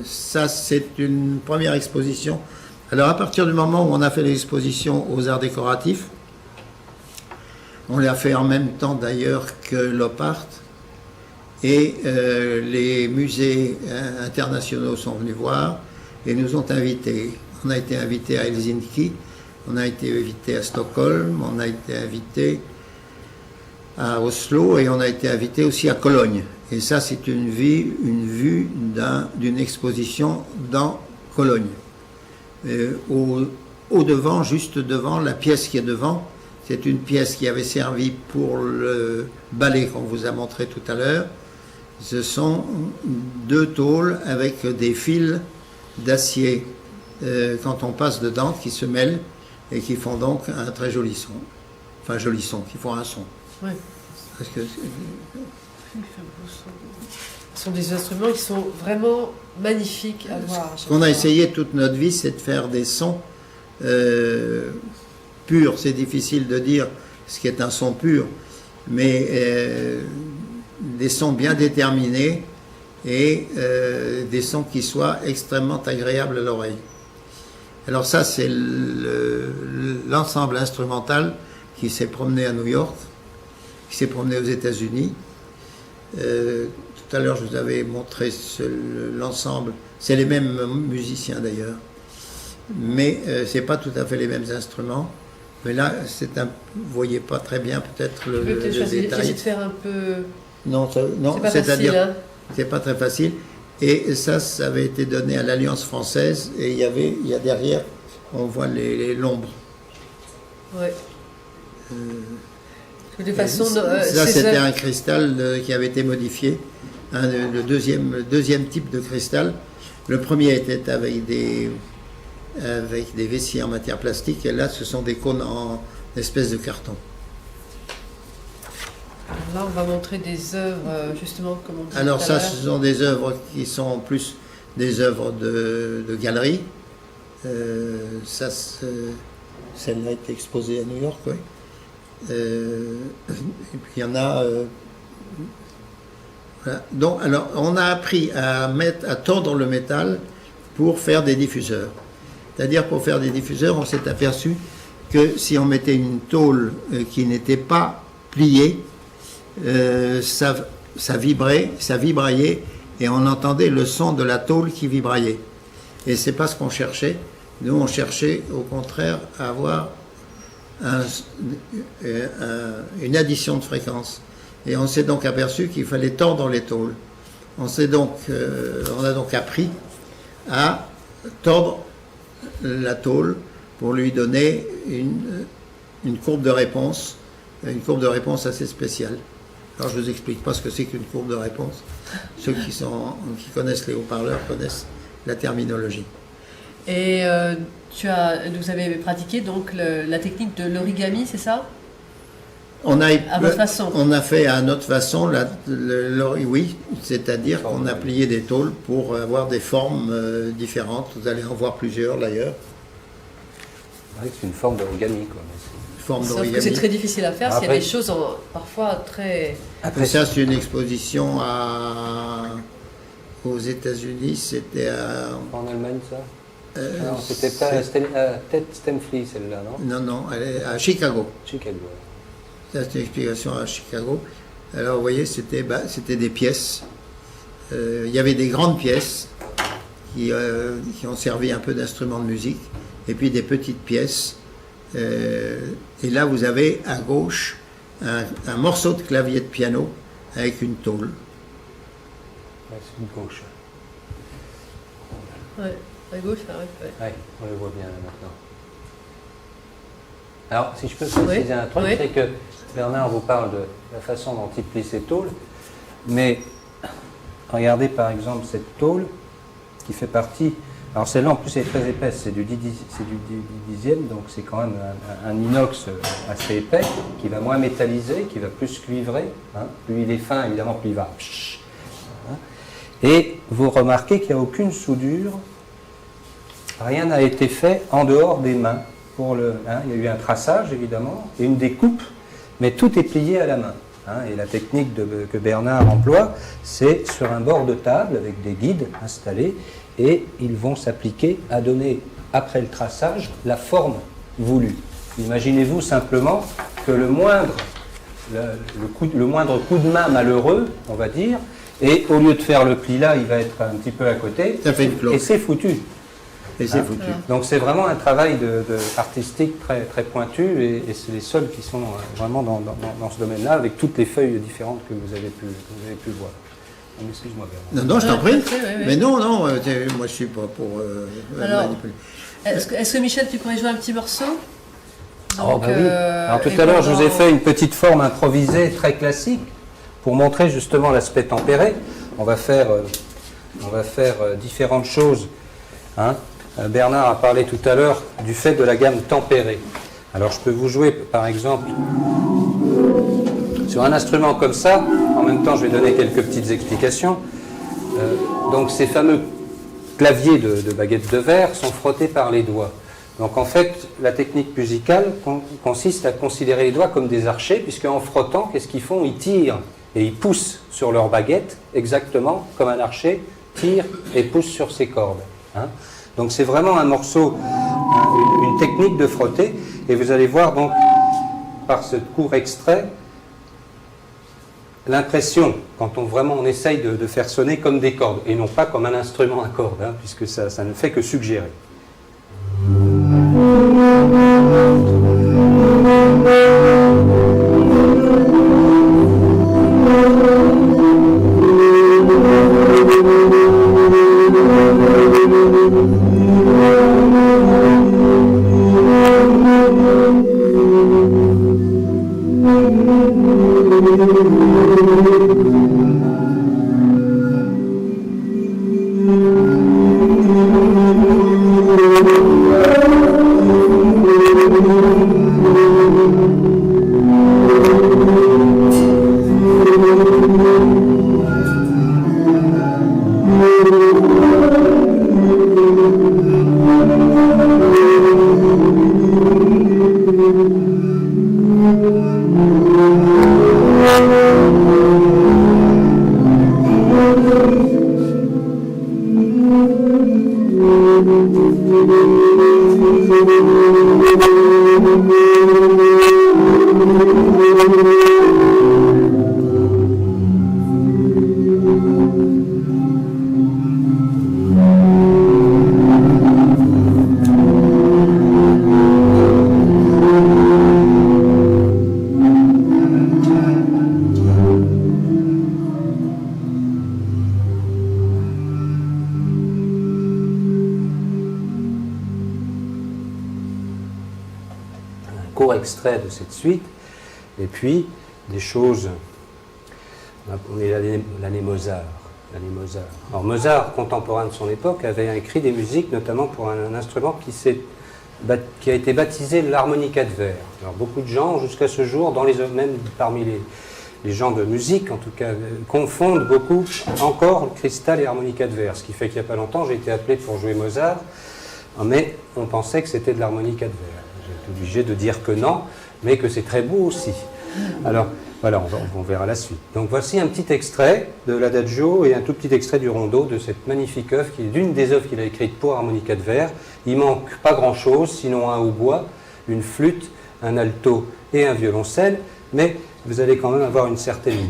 Ça, c'est une première exposition. Alors, à partir du moment où on a fait l'exposition aux arts décoratifs, on l'a fait en même temps d'ailleurs que l'Op-Art, et les musées internationaux sont venus voir et nous ont invités. On a été invités à Helsinki, on a été invité à Stockholm, on a été invité à Oslo et on a été invité aussi à Cologne. Et ça, c'est une vue d'une exposition dans Cologne. Au devant, juste devant, la pièce qui est devant, C'est une pièce qui avait servi pour le ballet qu'on vous a montré tout à l'heure. Ce sont 2 tôles avec des fils d'acier quand on passe dedans qui se mêlent et qui font donc un très joli son. Enfin, joli son, qui font un son. Ouais. Parce que, Ce sont des instruments qui sont vraiment magnifiques à voir. ce qu'on a essayé toute notre vie, c'est de faire des sons purs. C'est difficile de dire ce qui est un son pur, mais des sons bien déterminés et des sons qui soient extrêmement agréables à l'oreille. Alors ça, c'est l'ensemble instrumental qui s'est promené à New York, qui s'est promené aux États-Unis. Tout à l'heure, je vous avais montré l'ensemble. C'est les mêmes musiciens d'ailleurs, mais c'est pas tout à fait les mêmes instruments. Mais là, vous voyez pas très bien peut-être le détail. J'essaie de faire un peu. Non, non, C'est c'est-à-dire, facile, hein. c'est pas très facile. Et ça avait été donné à l'Alliance française. Et il y a derrière, on voit l'ombre. Ouais. De façon, ça, c'était un cristal qui avait été modifié. Le deuxième type de cristal. Le premier était avec des vessiers en matière plastique. Et là, ce sont des cônes en espèce de carton. Là, on va montrer des œuvres, justement, comme on dit. Alors tout à ça, l'heure. ce sont des œuvres qui sont plus des œuvres de galerie. Celle-là a été exposée à New York, oui. Et puis il y en a... voilà. Donc, alors, on a appris à tordre le métal pour faire des diffuseurs. C'est-à-dire, pour faire des diffuseurs, on s'est aperçu que si on mettait une tôle qui n'était pas pliée, ça vibrait, ça vibraillait, et on entendait le son de la tôle qui vibraillait. Et c'est pas ce qu'on cherchait. Nous, on cherchait au contraire à avoir une addition de fréquences. Et on s'est donc aperçu qu'il fallait tordre les tôles. On a donc appris à tordre la tôle pour lui donner une courbe de réponse, assez spéciale. Alors je ne vous explique pas ce que c'est qu'une courbe de réponse. Ceux qui connaissent les haut-parleurs connaissent la terminologie. Et vous avez pratiqué donc la technique de l'origami, c'est ça? À votre façon. On a fait à notre façon, oui, c'est-à-dire qu'on a plié des tôles pour avoir des formes différentes. Vous allez en voir plusieurs d'ailleurs. Ouais, c'est une forme d'origami, quoi. Sauf que c'est très difficile à faire, parce qu'il y a des choses parfois très... Après ça, c'est une exposition aux États-Unis, c'était en Allemagne, ça non, c'était pas peut-être Stemfly, celle-là, non? Non, elle est à Chicago. Chicago. Ça, c'est une explication à Chicago. Alors, vous voyez, c'était des pièces. Il y avait des grandes pièces qui ont servi un peu d'instrument de musique, et puis des petites pièces. Et là, vous avez à gauche un morceau de clavier de piano avec une tôle. Ouais, c'est une gauche. Ouais, à gauche, ouais. Ouais, on le voit bien là, maintenant. Alors, si je peux préciser un truc, c'est que Bernard vous parle de la façon dont il plie ses tôles, mais regardez par exemple cette tôle qui fait partie. Alors celle-là en plus elle est très épaisse, c'est du 10e, donc c'est quand même un inox assez épais, qui va moins métalliser, qui va plus cuivrer. Hein. Plus il est fin, évidemment, plus il va. Hein. Et vous remarquez qu'il n'y a aucune soudure, rien n'a été fait en dehors des mains. Il y a eu un traçage évidemment, et une découpe, mais tout est plié à la main. Hein. Et la technique que Bernard emploie, c'est sur un bord de table avec des guides installés, et ils vont s'appliquer à donner, après le traçage, la forme voulue. Imaginez-vous simplement que le moindre coup de main malheureux, on va dire, et au lieu de faire le pli là, il va être un petit peu à côté, Ça fait une cloche. et c'est foutu. Et c'est foutu. Donc c'est vraiment un travail artistique très, très pointu, et c'est les seuls qui sont vraiment dans ce domaine-là, avec toutes les feuilles différentes que vous avez pu voir. Excuse-moi, Bernard. Non, je t'en prie. Oui. Mais non, moi je suis pas pour Alors, manipuler. est-ce que Michel, tu pourrais jouer un petit morceau Oh, bah oui. Alors tout à l'heure, je vous ai fait une petite forme improvisée très classique pour montrer justement l'aspect tempéré. On va faire différentes choses. Hein. Bernard a parlé tout à l'heure du fait de la gamme tempérée. Alors je peux vous jouer par exemple sur un instrument comme ça. En même temps, je vais donner quelques petites explications. Donc ces fameux claviers de baguettes de verre sont frottés par les doigts. Donc en fait, la technique musicale consiste à considérer les doigts comme des archers, puisque en frottant, qu'est-ce qu'ils font? Ils tirent et ils poussent sur leur baguette, exactement comme un archer tire et pousse sur ses cordes. Hein. Donc c'est vraiment un morceau, une technique de frotter, et vous allez voir donc par ce court extrait l'impression, quand on essaye de faire sonner comme des cordes, et non pas comme un instrument à cordes, hein, puisque ça ne fait que suggérer. Court extrait de cette suite, et puis des choses. On est l'année Mozart. Alors Mozart, contemporain de son époque, avait écrit des musiques, notamment pour un instrument qui a été baptisé l'harmonica de verre. Alors beaucoup de gens, jusqu'à ce jour, même parmi les gens de musique, en tout cas, confondent beaucoup encore le cristal et harmonica de verre. Ce qui fait qu'il n'y a pas longtemps, j'ai été appelé pour jouer Mozart, mais on pensait que c'était de l'harmonica de verre. J'ai été obligé de dire que non, mais que c'est très beau aussi. Alors, voilà, on verra la suite. Donc voici un petit extrait de l'Adagio et un tout petit extrait du Rondo de cette magnifique œuvre, qui est d'une des œuvres qu'il a écrites pour harmonica de verre. Il manque pas grand-chose, sinon un hautbois, une flûte, un alto et un violoncelle, mais vous allez quand même avoir une certaine idée.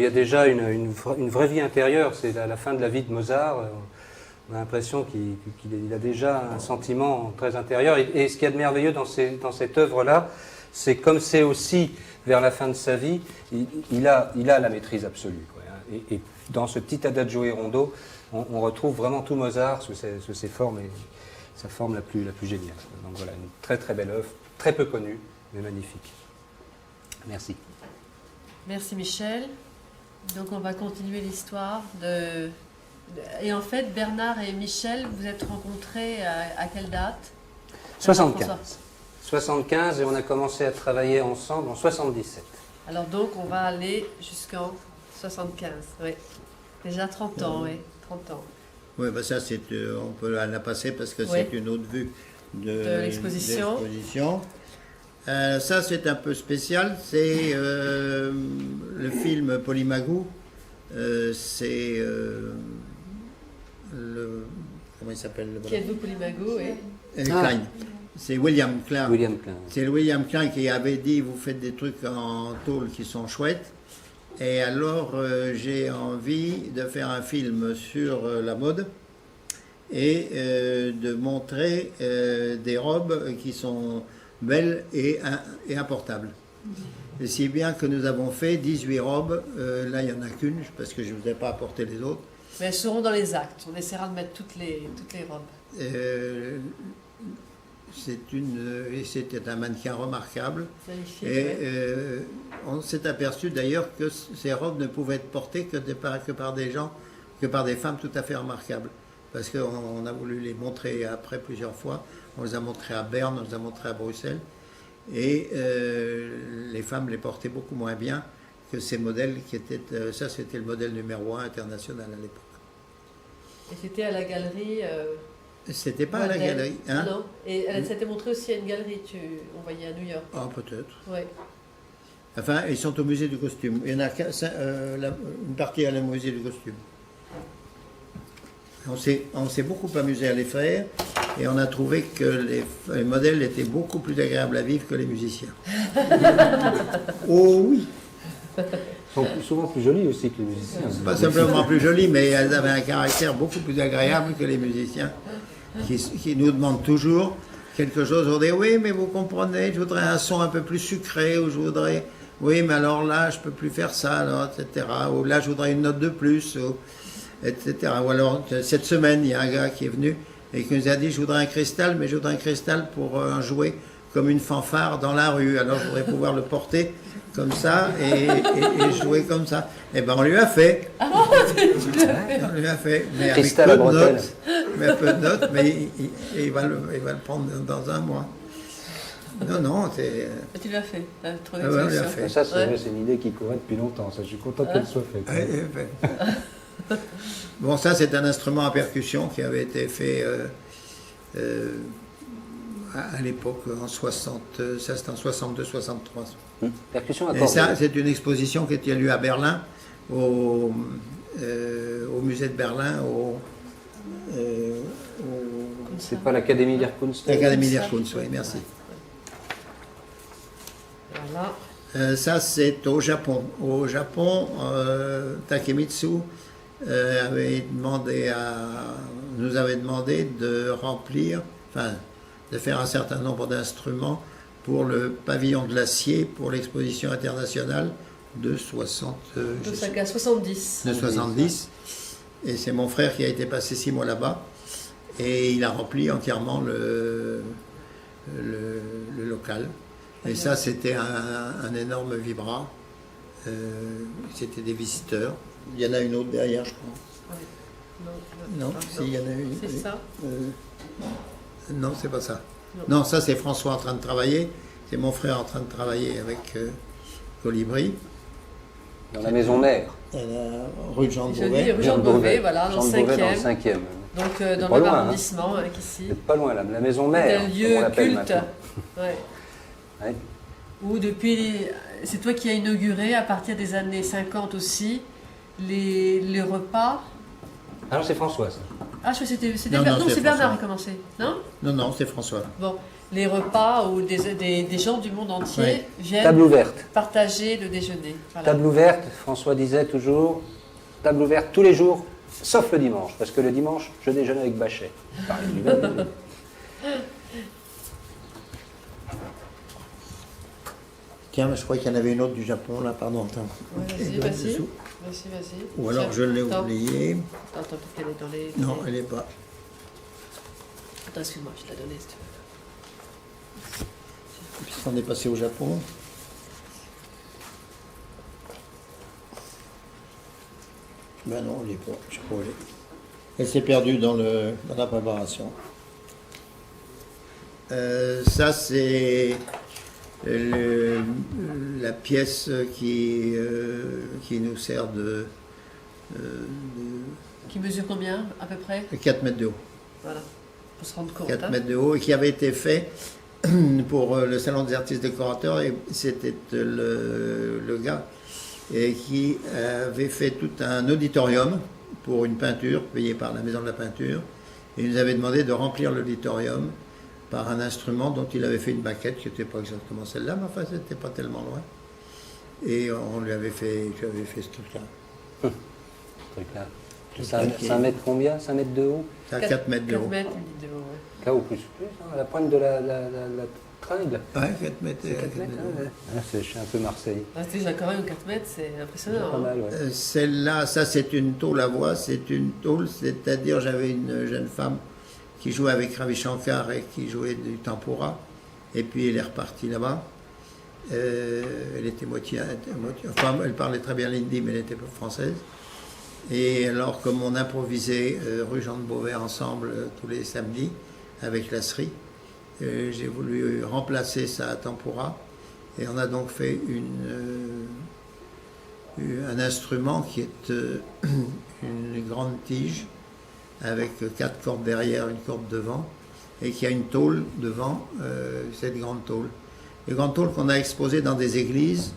il y a déjà une vraie vie intérieure. C'est à la fin de la vie de Mozart. On a l'impression qu'il a déjà un sentiment très intérieur. Et ce qu'il y a de merveilleux dans cette œuvre-là, c'est comme c'est aussi vers la fin de sa vie, il a la maîtrise absolue, quoi, hein. Et dans ce petit adagio et rondo, on retrouve vraiment tout Mozart sous ses formes et sa forme la plus géniale. Donc voilà, une très très belle œuvre, très peu connue, mais magnifique. Merci. Merci Michel. Donc on va continuer l'histoire Et en fait, Bernard et Michel, vous êtes rencontrés à quelle date? 75. 75 et on a commencé à travailler ensemble en 77. Alors donc on va aller jusqu'en 75, oui. Déjà 30 ans, oui, 30 ans. Oui, bah ça, on peut la passer parce que Oui. c'est une autre vue De l'exposition. Ça, c'est un peu spécial. C'est le film Polymagou. C'est comment il s'appelle? Qui êtes-vous, Polymagou, oui. Klein. C'est William Klein. William Klein. C'est le William Klein qui avait dit vous faites des trucs en tôle qui sont chouettes. Et alors j'ai envie de faire un film sur la mode et de montrer des robes qui sont belles et importables. Et si bien que nous avons fait 18 robes, là il n'y en a qu'une parce que je ne vous ai pas apporté les autres. Mais elles seront dans les actes, on essaiera de mettre toutes les robes. C'était un mannequin remarquable. Magnifique, Et ouais. on s'est aperçu d'ailleurs que ces robes ne pouvaient être portées que par des femmes tout à fait remarquables. Parce qu'on a voulu les montrer après plusieurs fois. On les a montrées à Berne, on les a montrées à Bruxelles. Et les femmes les portaient beaucoup moins bien que ces modèles qui étaient... ça, c'était le modèle numéro 1 international à l'époque. Et c'était à la galerie... C'était pas à la galerie, hein? Non, et elle s'était montrée aussi à une galerie, on voyait à New York. Ah, peut-être. Oui. Enfin, ils sont au musée du costume. Il y en a une partie à le musée du costume. On s'est beaucoup amusé à les faire et on a trouvé que les modèles étaient beaucoup plus agréables à vivre que les musiciens. Oh oui! Ils sont souvent plus jolis aussi que les musiciens. Pas simplement plus jolies, mais elles avaient un caractère beaucoup plus agréable que les musiciens qui nous demandent toujours quelque chose. On dit oui, mais vous comprenez, je voudrais un son un peu plus sucré, ou je voudrais, oui, mais alors là, je peux plus faire ça, alors, etc. Ou là, je voudrais une note de plus, ou, etc. Ou alors, cette semaine, il y a un gars qui est venu et qui nous a dit je voudrais un cristal, mais je voudrais un cristal pour jouer comme une fanfare dans la rue. Alors, je voudrais pouvoir le porter comme ça et jouer comme ça. Et ben on lui a fait. On lui a fait. Mais avec peu de notes. Mais peu de notes, mais il va le prendre dans un mois. Non, c'est... Tu l'as fait, t'as trouvé on l'a fait. Ça, c'est une idée qui courait depuis longtemps. Ça, je suis content qu'elle soit faite. Bon, ça, c'est un instrument à percussion qui avait été fait à l'époque, en 60, ça c'était en 62-63. Percussion à Et ça, c'est une exposition qui a lieu à Berlin, au musée de Berlin, c'est pas l'Académie der Kunst. L'Académie der Kunst, oui, merci. Voilà. Ça, c'est au Japon. Au Japon, Takemitsu nous avait demandé de remplir, enfin, de faire un certain nombre d'instruments pour le pavillon de l'acier pour l'exposition internationale de 70. Et c'est mon frère qui a été passé 6 mois là-bas et il a rempli entièrement le local. Et ça, c'était un énorme vibra. C'était des visiteurs. Il y en a une autre derrière, je crois. Non, si, il y en a une. C'est ça? Non, c'est pas ça. Non, ça c'est François en train de travailler. C'est mon frère en train de travailler avec Colibri. Dans la maison mère. Rue de Jean de Beauvais. Rue Jean de Beauvais, voilà, dans le 5e. Donc dans le arrondissement, avec ici. C'est pas loin, là. La maison mère. C'est un lieu culte. Ouais. Ouais. Où c'est toi qui as inauguré à partir des années 50 aussi les repas. Alors c'est François, ça. Ah, je crois que c'était Non, Bernard. non, Non, c'est c'est Bernard François. qui a commencé. Non. Non, c'est François. Bon, les repas où des gens du monde entier Oui. viennent Table ouverte. partager le déjeuner. Voilà. Table ouverte, François disait toujours, table ouverte tous les jours, sauf le dimanche, parce que le dimanche, je déjeune avec Bachet. Il parlait lui-même. Tiens, je crois qu'il y en avait une autre du Japon, là, pardon. Attends. Ouais, Elle vas-y, doit être vas-y. dessous. Vas-y. Ou alors Tiens, je l'ai attends. oubliée. Attends, peut-être qu'elle est dans les. Non, elle n'est pas. Attends, excuse-moi, je te la donnais si tu veux. Puisqu'on est passé au Japon. Ben non, elle n'est pas. Je sais pas où elle est. Elle s'est perdue dans la préparation. Ça, c'est la pièce qui nous sert de Qui mesure combien, à peu près? 4 mètres de haut. Voilà, pour se rendre compte. 4 hein. mètres de haut et qui avait été fait pour le Salon des artistes décorateurs. Et c'était le gars qui avait fait tout un auditorium pour une peinture payée par la Maison de la Peinture. Et il nous avait demandé de remplir l'auditorium par un instrument dont il avait fait une maquette qui n'était pas exactement celle-là, mais enfin, c'était pas tellement loin. Et on lui avait fait, je lui avais fait ce truc-là. Truc-là. Ça mètre combien? 5 mètres de haut? C'est à 4 mètres de 4 haut. mètres de haut, ouais. Là, au plus, hein, à la pointe de la tringle. Ouais, 4 mètres. C'est 4 mètres, hein, ouais. Ah, je suis un peu marseillais. Ah, c'est déjà quand même 4 mètres, c'est C'est impressionnant. pas hein. mal, ouais. Celle-là, ça c'est une tôle à voix, c'est une tôle, c'est-à-dire j'avais une jeune femme qui jouait avec Ravi Shankar et qui jouait du tempura, et puis elle est repartie là-bas. Elle était moitié, enfin elle parlait très bien l'hindi, mais elle n'était pas française. Et alors comme on improvisait rue Jean de Beauvais ensemble tous les samedis avec la Sri, j'ai voulu remplacer sa tempura, et on a donc fait un instrument qui est une grande tige avec 4 cordes derrière, une corde devant, et qui a une tôle devant, cette grande tôle. Les grandes tôles qu'on a exposées dans des églises,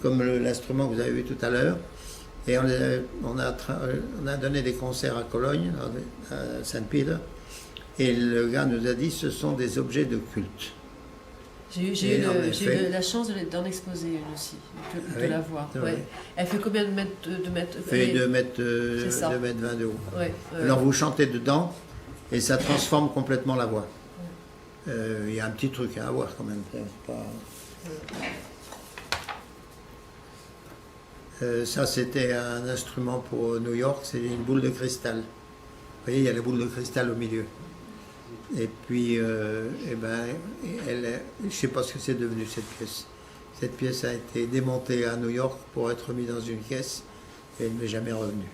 comme l'instrument que vous avez vu tout à l'heure, et on a donné des concerts à Cologne, à Saint-Peter, et le gars nous a dit ce sont des objets de culte. J'ai eu la chance d'en exposer une aussi, de Oui, la voir. c'est Ouais. vrai. Elle fait combien de mètres Elle fait 2 mètres, C'est ça. 2 mètres 20 de haut. Ouais, Alors vous chantez dedans et ça transforme complètement la voix. Il y a un petit truc à avoir quand même. C'est pas- ça c'était un instrument pour New York, c'est une boule de cristal. Vous voyez, il y a la boule de cristal au milieu. Et puis, eh ben, je ne sais pas ce que c'est devenu cette pièce. Cette pièce a été démontée à New York pour être mise dans une caisse et elle ne m'est jamais revenue.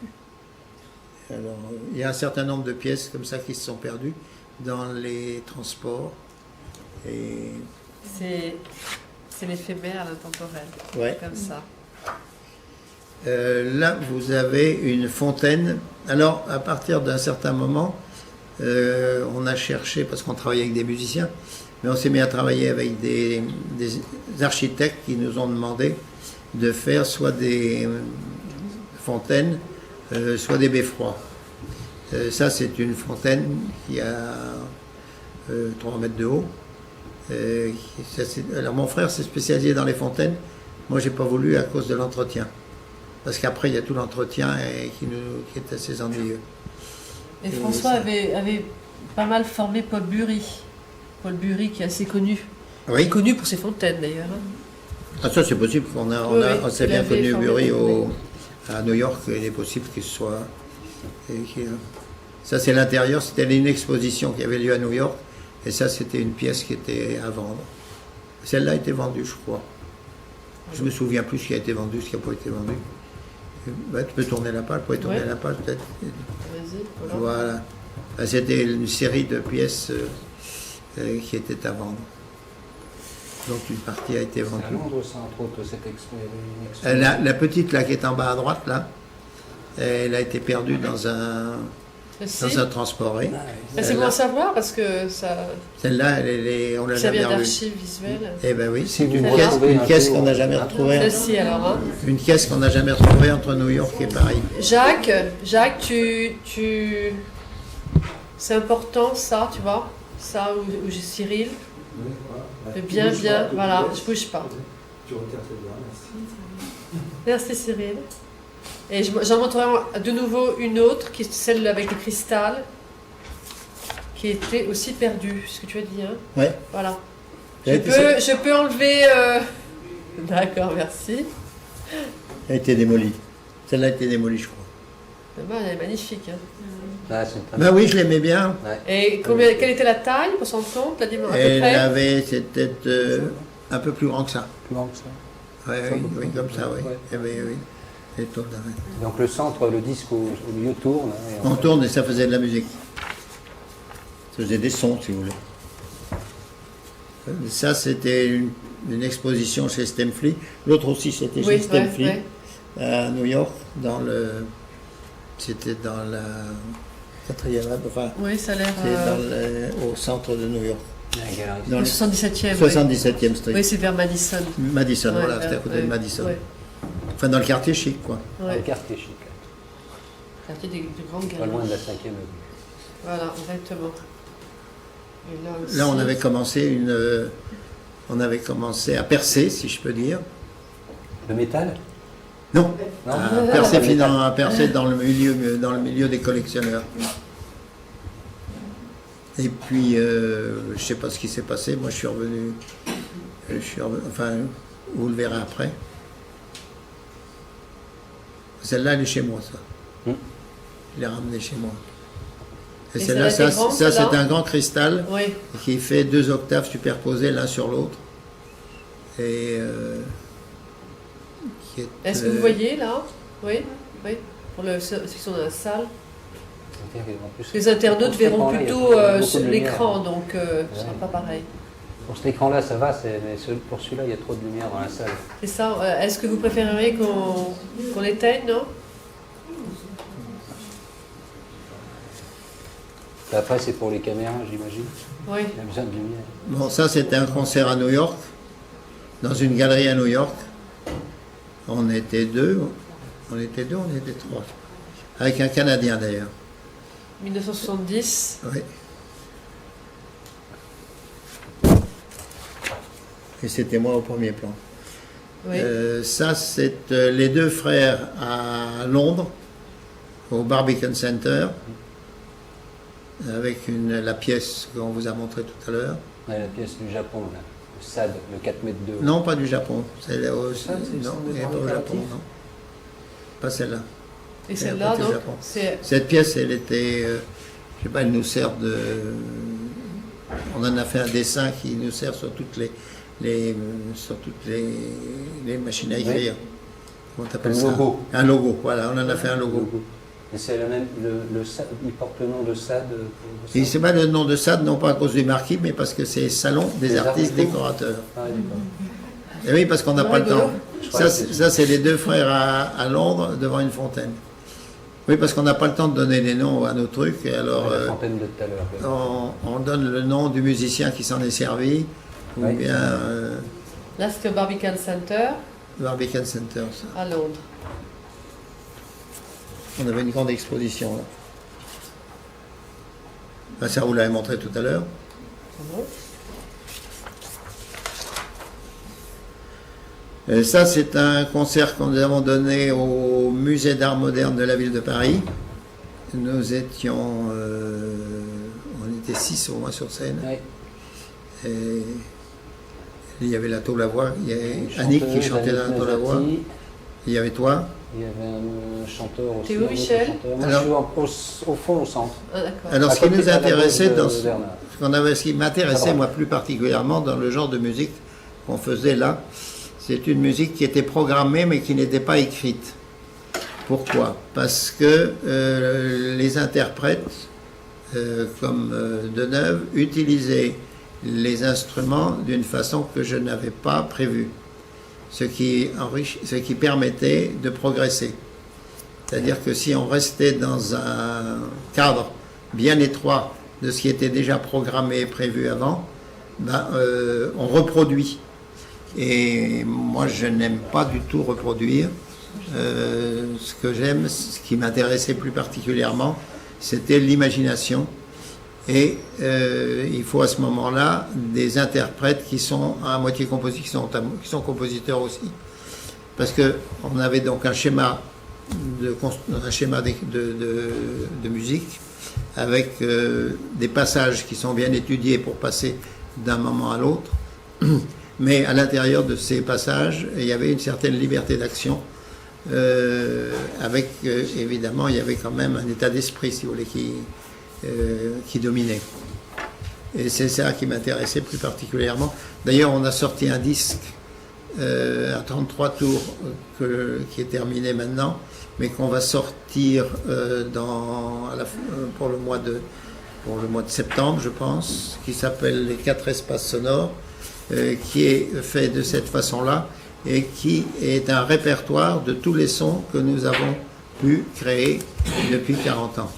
Alors, il y a un certain nombre de pièces comme ça qui se sont perdues dans les transports. Et c'est l'éphémère, l'intemporel. ouais. Comme ça. Là, vous avez une fontaine. Alors, à partir d'un certain moment, on a cherché, parce qu'on travaillait avec des musiciens, mais on s'est mis à travailler avec des architectes qui nous ont demandé de faire soit des fontaines, soit des beffrois. Ça, c'est une fontaine qui a 3 mètres de haut. Alors, mon frère s'est spécialisé dans les fontaines. Moi, j'ai pas voulu à cause de l'entretien. Parce qu'après, il y a tout l'entretien qui est assez ennuyeux. Et François avait pas mal formé Paul Bury. Paul Bury qui est assez connu. Oui. Connu pour ses fontaines d'ailleurs. hein. Ah, ça, c'est possible qu'on on s'est il bien avait connu formé Bury beaucoup, à New York. Il est possible qu'il soit. Ça, c'est l'intérieur. C'était une exposition qui avait lieu à New York. Et ça, c'était une pièce qui était à vendre. Celle-là a été vendue, je crois. Je me souviens plus ce qui a été vendu, ce qui n'a pas été vendu. Bah, tu peux tourner la page, vous pouvez tourner Ouais. la page peut-être. Vas-y, voilà. Voilà. Bah, c'était une série de pièces qui étaient à vendre. Donc une partie a été C'est à vendue. Londres, ça, entre autres, cette une La petite là qui est en bas à droite là, elle a été perdue dans un Merci. transport. Oui. Mais c'est bon à savoir parce que ça Celle-là, on l'a ça jamais vient revue. d'archives visuelles. Eh ben oui, Si c'est vous une retrouvez un caisse jour, qu'on n'a jamais retrouvée. Celle-ci alors. hein. Une caisse qu'on n'a jamais retrouvée entre New York et Paris. Jacques, C'est important ça, tu vois, ça où j'ai Cyril. Bien, voilà, je bouge pas. Tu retiens très bien, merci. Merci Cyril. Et j'en montrerai de nouveau une autre, qui est celle avec le cristal, qui était aussi perdue, ce que tu as dit. Hein. Ouais. Voilà. Elle Je peux enlever... D'accord, merci. a été démolie. Celle-là a été démolie, je crois. Elle est magnifique. Hein. Ah, c'est très Ben oui, je l'aimais bien. Ouais. Et quelle était la taille pour son compte, la dimension à peu Elle près avait, c'était un peu plus grand que ça. Plus grand que ça. Ouais, oui, comme ça, oui. Ouais. Eh bien, oui. Et tout, ouais. Donc le centre, le disque au milieu tourne. Hein, et On tourne et ça faisait de la musique. Ça faisait des sons, si vous voulez. Ça, c'était une exposition chez Stemfly. L'autre aussi, c'était chez Stemfly, à New York, c'était dans la 4e, enfin, Oui, ça a l'air... au centre de New York. la galerie. Dans le le 77e. 77e Street. Oui, c'est vers Madison. Madison, Ouais, voilà, c'était à côté de Madison. Ouais, Enfin, dans le quartier chic, quoi. Dans ouais. le quartier chic. Quartier de grandes Pas loin galeries. de la 5e avenue. Voilà, exactement. Et là, aussi, Là, on avait commencé à percer, si je peux dire. Le métal. Non, Non. à percer dans le milieu des collectionneurs. Et puis, je ne sais pas ce qui s'est passé. Moi, je suis revenu. Enfin, vous le verrez après. Celle-là, elle est chez moi, ça. Je l'ai ramenée chez moi. Et Et celle-là, celle-là, ça, c'est c'est grand, un grand cristal Oui, qui fait 2 octaves superposées l'un sur l'autre. Et qui est-ce que vous voyez là? Oui, oui. Pour la section de la salle. En plus, Les internautes pour cet verront écran-là, il y a plutôt beaucoup de lumière. l'écran, donc ce ne sera pas pareil. Pour cet écran-là, ça va, mais pour celui-là, il y a trop de lumière dans la salle. C'est ça. Est-ce que vous préféreriez qu'on l'éteigne, non? Après, c'est pour les caméras, j'imagine. Oui. Il y a besoin de lumière. Bon, ça, c'était un concert à New York, dans une galerie à New York. On était deux, on était 3. Avec un Canadien d'ailleurs. 1970. Oui. Et c'était moi au premier plan. Oui. Ça, c'est les 2 frères à Londres, au Barbican Center, avec la pièce qu'on vous a montrée tout à l'heure. Ouais, la pièce du Japon, là. Le SAD, le 4 mètres de haut. Non, pas du Japon. C'est Ça, c'est non, le elle n'est pas au grand Japon, impératif. non. Pas celle-là. Et celle-là, apportée au donc, Japon. c'est... Cette pièce, elle était, je sais pas, elle nous sert de. On en a fait un dessin qui nous sert sur toutes les machines à écrire. Comment t'appelles ça? Un logo. Un logo, voilà, on en a fait un logo. Et c'est le même, le SAD, il porte le nom de SAD. Et c'est pas le nom de SAD, non pas à cause du marquis, mais parce que c'est Salon des artistes décorateurs. Ah, d'accord. Et oui, parce qu'on n'a pas le rigolo. temps. Ça, c'est les 2 frères à Londres devant une fontaine. Oui, parce qu'on n'a pas le temps de donner les noms à nos trucs. Et alors, La fontaine de tout à l'heure. on donne le nom du musicien qui s'en est servi, ou Oui. bien Là, c'était au Barbican Center, Barbican Center. Ça. à Londres. On avait une grande exposition là. Ben, ça, vous l'avez montré tout à l'heure. Et ça, c'est un concert que nous avons donné au Musée d'Art Moderne de la ville de Paris. Nous étions, on était 6 au moins sur scène. Oui. Et il y avait la tôle à voix, il y avait Annick qui chantait dans la tôle à voix. Il y avait toi. Il y avait un chanteur aussi. Théo un autre Michel. chanteur. Moi, Alors- je suis au fond, au centre. Ah, d'accord. Alors, À ce qui côté nous de la intéressait, gauche de Bernard. ce qui m'intéressait moi plus particulièrement dans le genre de musique qu'on faisait là, c'est une musique qui était programmée mais qui n'était pas écrite. Pourquoi? Parce que les interprètes, comme Deneuve, utilisaient les instruments d'une façon que je n'avais pas prévue, ce qui permettait de progresser. C'est-à-dire que si on restait dans un cadre bien étroit de ce qui était déjà programmé et prévu avant, ben, on reproduit. Et moi, je n'aime pas du tout reproduire. Ce que j'aime, ce qui m'intéressait plus particulièrement, c'était l'imagination Et il faut à ce moment-là des interprètes qui sont à moitié compositeurs, qui sont compositeurs aussi. Parce qu'on avait donc un schéma de musique avec des passages qui sont bien étudiés pour passer d'un moment à l'autre. Mais à l'intérieur de ces passages, il y avait une certaine liberté d'action. Évidemment, il y avait quand même un état d'esprit, si vous voulez, qui dominait. Et c'est ça qui m'intéressait plus particulièrement. D'ailleurs, on a sorti un disque à 33 tours qui est terminé maintenant, mais qu'on va sortir pour le mois de septembre, je pense, qui s'appelle Les 4 espaces sonores, qui est fait de cette façon-là et qui est un répertoire de tous les sons que nous avons pu créer depuis 40 ans.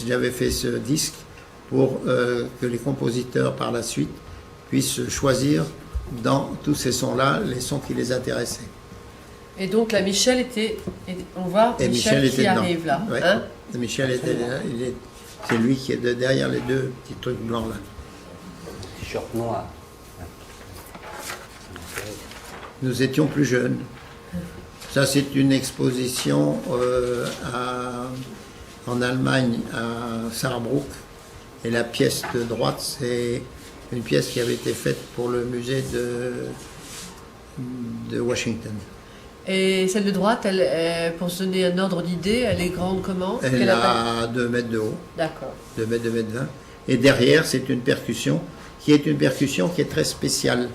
J'avais fait ce disque pour que les compositeurs par la suite puissent choisir dans tous ces sons-là les sons qui les intéressaient. Et donc là, Michel était... On voit Michel qui dedans. arrive là. Ouais. Hein? Michel était là. C'est lui qui est derrière les deux petits trucs blancs là. T-shirt noir. Nous étions plus jeunes. Ça, c'est une exposition en Allemagne, à Saarbrück. Et la pièce de droite, c'est une pièce qui avait été faite pour le musée de Washington. Et celle de droite, pour se donner un ordre d'idée, elle est grande comment? Elle a 2 mètres de haut. D'accord. 2 mètres, 2 mètres 20. Et derrière, c'est une percussion qui est très spéciale.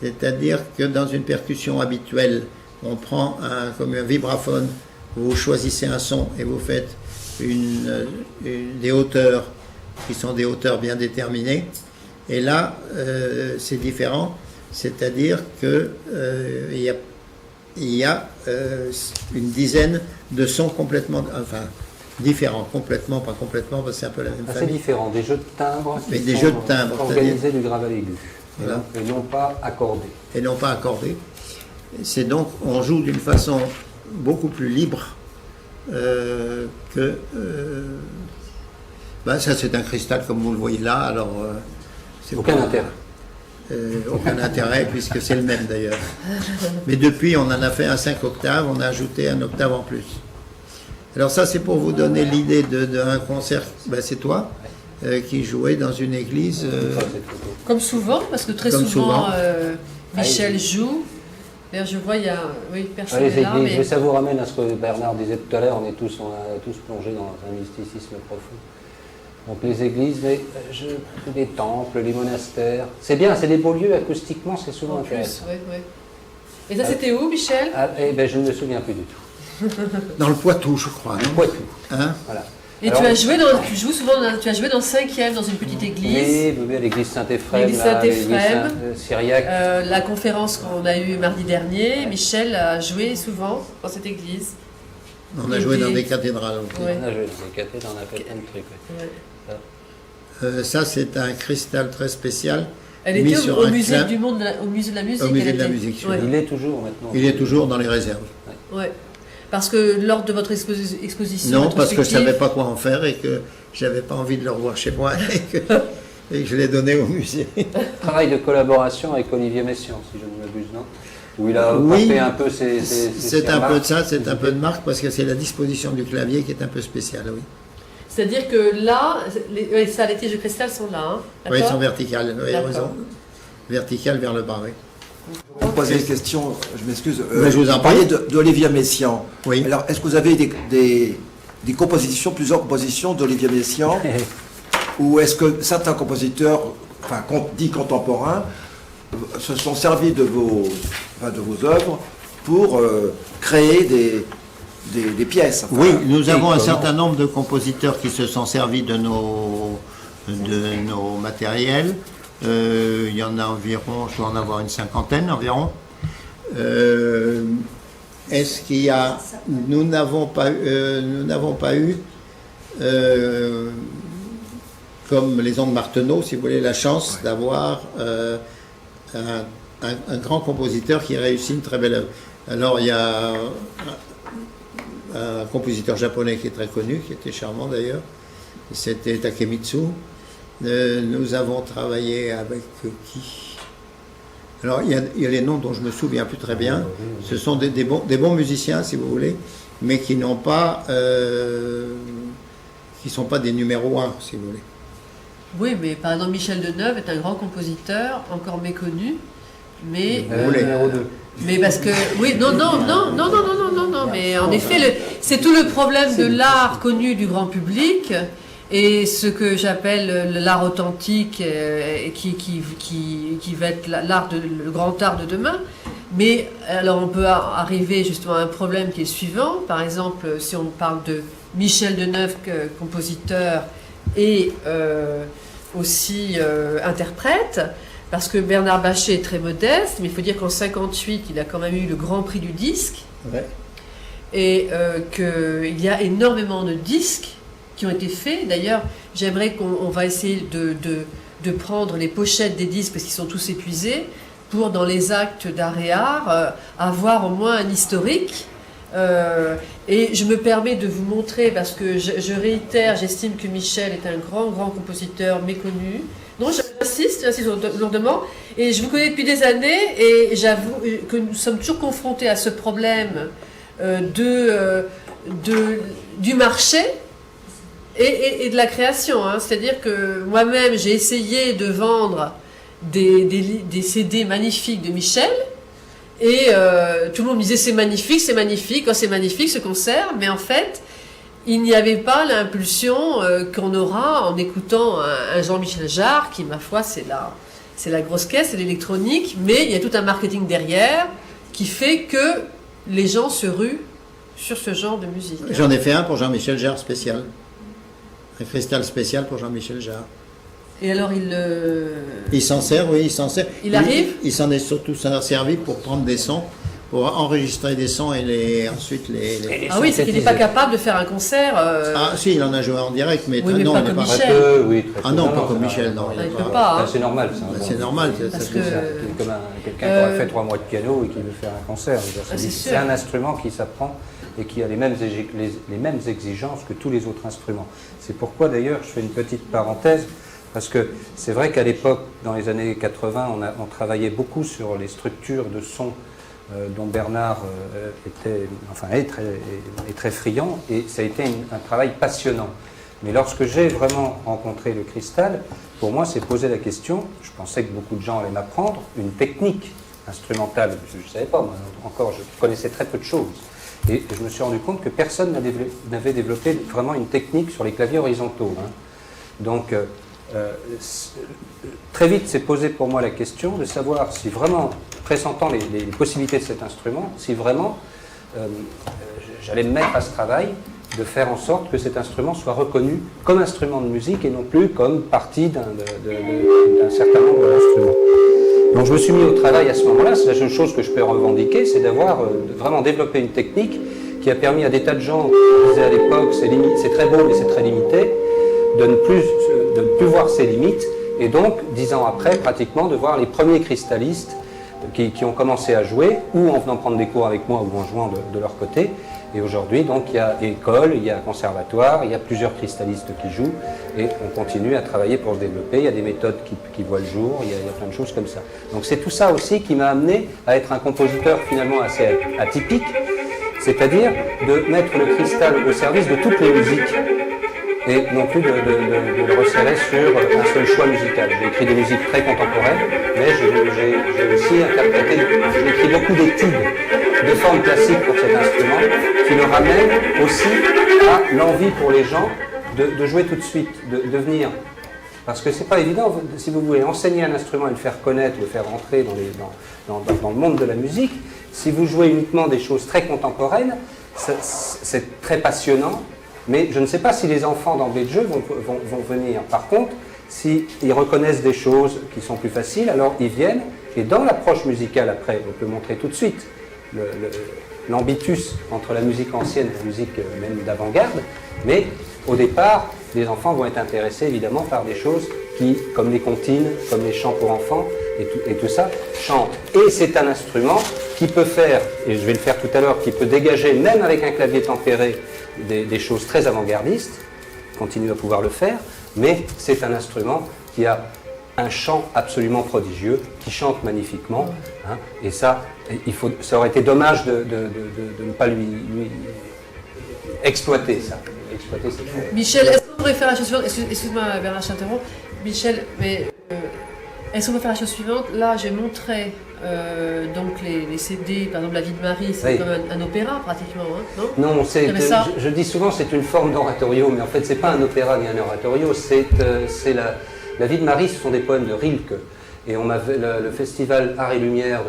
C'est-à-dire que dans une percussion habituelle, on prend comme un vibraphone, vous choisissez un son et vous faites des hauteurs qui sont des hauteurs bien déterminées. Et là, c'est différent, c'est-à-dire qu'il y a une dizaine de sons complètement, différents, complètement, pas complètement, parce que c'est un peu la même famille. C'est différent, des jeux de timbres organisés du graval aigu, voilà. Et non pas accordés. Et non pas accordés. C'est donc, on joue d'une façon beaucoup plus libre ça c'est un cristal comme vous le voyez là, alors c'est aucun intérêt. Aucun intérêt puisque c'est le même d'ailleurs. Mais depuis on en a fait un 5 octaves, on a ajouté un octave en plus. Alors ça c'est pour vous donner l'idée d'un concert, c'est toi qui jouait dans une église. Comme souvent, parce que très souvent. Michel joue. D'ailleurs, je vois, il y a personne les là. églises, Mais... mais ça vous ramène à ce que Bernard disait tout à l'heure, on a tous plongés dans un mysticisme profond. Donc les églises, les temples, les monastères, c'est bien, c'est des beaux lieux, acoustiquement, c'est souvent intéressant. Et ça, c'était où, Michel? Je ne me souviens plus du tout. Dans le Poitou, je crois. Dans le Poitou. Hein? Voilà. Et tu as joué dans le 5e, dans une petite église. Oui, à l'église Saint-Éphrem, l'église Saint-Éphrem, Syriaque. la conférence qu'on a eue mardi dernier, Michel a joué souvent dans cette église. On a joué dans des cathédrales. On a joué dans des cathédrales, on a fait plein de trucs. Ça, c'est un cristal très spécial. Elle était au musée du monde, au musée de la musique. Au musée de la musique. Il est toujours maintenant. Il est toujours dans les réserves. Ouais. Parce que lors de votre exposition... Non, parce que je ne savais pas quoi en faire et que je n'avais pas envie de le revoir chez moi et que je l'ai donné au musée. Travail de collaboration avec Olivier Messiaen, si je ne m'abuse, non? Où il a porté un peu ses c'est un peu de ça, c'est un peu de marque parce que c'est la disposition du clavier qui est un peu spéciale, oui. C'est-à-dire que là, les tiges de cristal sont là, hein? Oui, ils sont verticales, verticales vers le bas, oui. Je vais vous poser une question, je m'excuse. Je vous en prie. Vous parliez d'Olivier Messiaen. Oui. Alors, est-ce que vous avez des compositions, plusieurs compositions d'Olivier Messiaen ou est-ce que certains compositeurs, dits contemporains, se sont servis de vos œuvres pour créer des pièces? Oui, nous avons un certain nombre de compositeurs qui se sont servis de nos matériels. Il y en a environ, je dois en avoir une 50aine environ. Est-ce qu'il y a... Nous n'avons pas eu comme les ondes Martenot, si vous voulez, la chance d'avoir un grand compositeur qui réussit une très belle œuvre. Alors il y a un compositeur japonais qui est très connu, qui était charmant d'ailleurs, c'était Takemitsu. Nous avons travaillé avec qui? Alors, il y a les noms dont je me souviens plus très bien. Ce sont des bons musiciens, si vous voulez, mais qui n'ont pas, qui sont pas des numéros 1, si vous voulez. Oui, mais par exemple, Michel Deneuve est un grand compositeur, encore méconnu, mais... Numéro 2. Mais parce que... Oui, non, mais en effet, c'est tout le problème de l'art connu du grand public, et ce que j'appelle l'art authentique, qui va être le grand art de demain. Mais alors on peut arriver justement à un problème qui est suivant. Par exemple, si on parle de Michel Deneuve, compositeur et aussi interprète, parce que Bernard Bachet est très modeste, mais il faut dire qu'en 1958, il a quand même eu le Grand Prix du disque, Ouais. et qu'il y a énormément de disques qui ont été faits. D'ailleurs, j'aimerais qu'on va essayer de prendre les pochettes des disques, parce qu'ils sont tous épuisés, pour, dans les actes d'art et art, avoir au moins un historique. Et je me permets de vous montrer, parce que je réitère, j'estime que Michel est un grand compositeur méconnu. Non, j'insiste lourdement. Et je vous connais depuis des années, et j'avoue que nous sommes toujours confrontés à ce problème du marché et de la création. Hein. C'est-à-dire que moi-même, j'ai essayé de vendre des CD magnifiques de Michel, et tout le monde me disait c'est magnifique, quand c'est magnifique ce concert, mais en fait il n'y avait pas l'impulsion qu'on aura en écoutant un Jean-Michel Jarre qui, ma foi, c'est la grosse caisse, c'est l'électronique, mais il y a tout un marketing derrière qui fait que les gens se ruent sur ce genre de musique. J'en ai fait un pour Jean-Michel Jarre spécial. Un cristal spécial pour Jean-Michel Jarre. Et alors Il s'en sert, oui, il s'en sert. Il arrive. Il s'en est surtout servi pour prendre des sons, pour enregistrer des sons et ensuite les... Ah oui, c'est qu'il n'est pas capable de faire un concert. Ah si, il en a joué en direct, mais, Oui, mais non, pas il n'est comme pas... Michel. Très peu, oui, très peu. Ah non, pas comme Michel, non. Il ne peut pas. Hein. C'est normal, ça. C'est normal. Parce C'est que- comme quelqu'un qui aurait fait 3 mois de piano et qui veut faire un concert. Je veux dire, Ah, c'est c'est sûr. un instrument qui s'apprend et qui a les mêmes exigences que tous les autres instruments. C'est pourquoi d'ailleurs je fais une petite parenthèse, parce que c'est vrai qu'à l'époque, dans les années 80, on travaillait beaucoup sur les structures de son dont Bernard est très friand, et ça a été un travail passionnant. Mais lorsque j'ai vraiment rencontré le cristal, pour moi, c'est poser la question, je pensais que beaucoup de gens allaient m'apprendre, une technique instrumentale. Je ne savais pas, moi, encore, je connaissais très peu de choses. Et je me suis rendu compte que personne n'avait développé vraiment une technique sur les claviers horizontaux. Hein. Donc, très vite s'est posé pour moi la question de savoir si vraiment, pressentant les possibilités de cet instrument, si vraiment j'allais me mettre à ce travail de faire en sorte que cet instrument soit reconnu comme instrument de musique et non plus comme partie d'un certain nombre d'instruments. Donc je me suis mis au travail à ce moment-là. C'est la seule chose que je peux revendiquer, c'est d'avoir vraiment développé une technique qui a permis à des tas de gens qui disaient à l'époque c'est très beau mais c'est très limité, de ne plus voir ses limites, et donc 10 ans après pratiquement de voir les premiers cristallistes qui ont commencé à jouer, ou en venant prendre des cours avec moi ou en jouant de leur côté. Et aujourd'hui, donc, il y a école, il y a conservatoire, il y a plusieurs cristallistes qui jouent, et on continue à travailler pour se développer. Il y a des méthodes qui voient le jour, il y a plein de choses comme ça. Donc c'est tout ça aussi qui m'a amené à être un compositeur finalement assez atypique, c'est-à-dire de mettre le cristal au service de toutes les musiques, et non plus de le resserrer sur un seul choix musical. J'ai écrit des musiques très contemporaines, mais j'ai aussi interprété, j'ai écrit beaucoup d'études de formes classiques pour cet instrument, qui le ramènent aussi à l'envie pour les gens de jouer tout de suite, de venir. Parce que c'est pas évident, si vous voulez enseigner un instrument et le faire connaître, le faire rentrer dans le monde de la musique, si vous jouez uniquement des choses très contemporaines, c'est très passionnant, mais je ne sais pas si les enfants d'emblée de jeu vont venir. Par contre, s'ils reconnaissent des choses qui sont plus faciles, alors ils viennent, et dans l'approche musicale après, on peut montrer tout de suite l'ambitus entre la musique ancienne et la musique même d'avant-garde, mais au départ, les enfants vont être intéressés évidemment par des choses qui, comme les comptines, comme les chants pour enfants, et tout ça, chantent. Et c'est un instrument qui peut faire, et je vais le faire tout à l'heure, qui peut dégager, même avec un clavier tempéré, des choses très avant-gardistes, continue à pouvoir le faire, mais c'est un instrument qui a un chant absolument prodigieux, qui chante magnifiquement, hein, et ça, ça aurait été dommage de ne pas lui exploiter ça. Exploiter cette chose. Michel, est-ce qu'on pourrait faire la chose suivante? Excuse-moi Bernard, je t'interromps. Michel, mais est-ce qu'on peut faire la chose suivante? Là, j'ai montré donc les CD, par exemple La vie de Marie, c'est comme un opéra pratiquement, hein, non? Non, je dis souvent c'est une forme d'oratorio, mais en fait c'est pas un opéra ni un oratorio, c'est la vie de Marie, ce sont des poèmes de Rilke. Et le festival Art et Lumière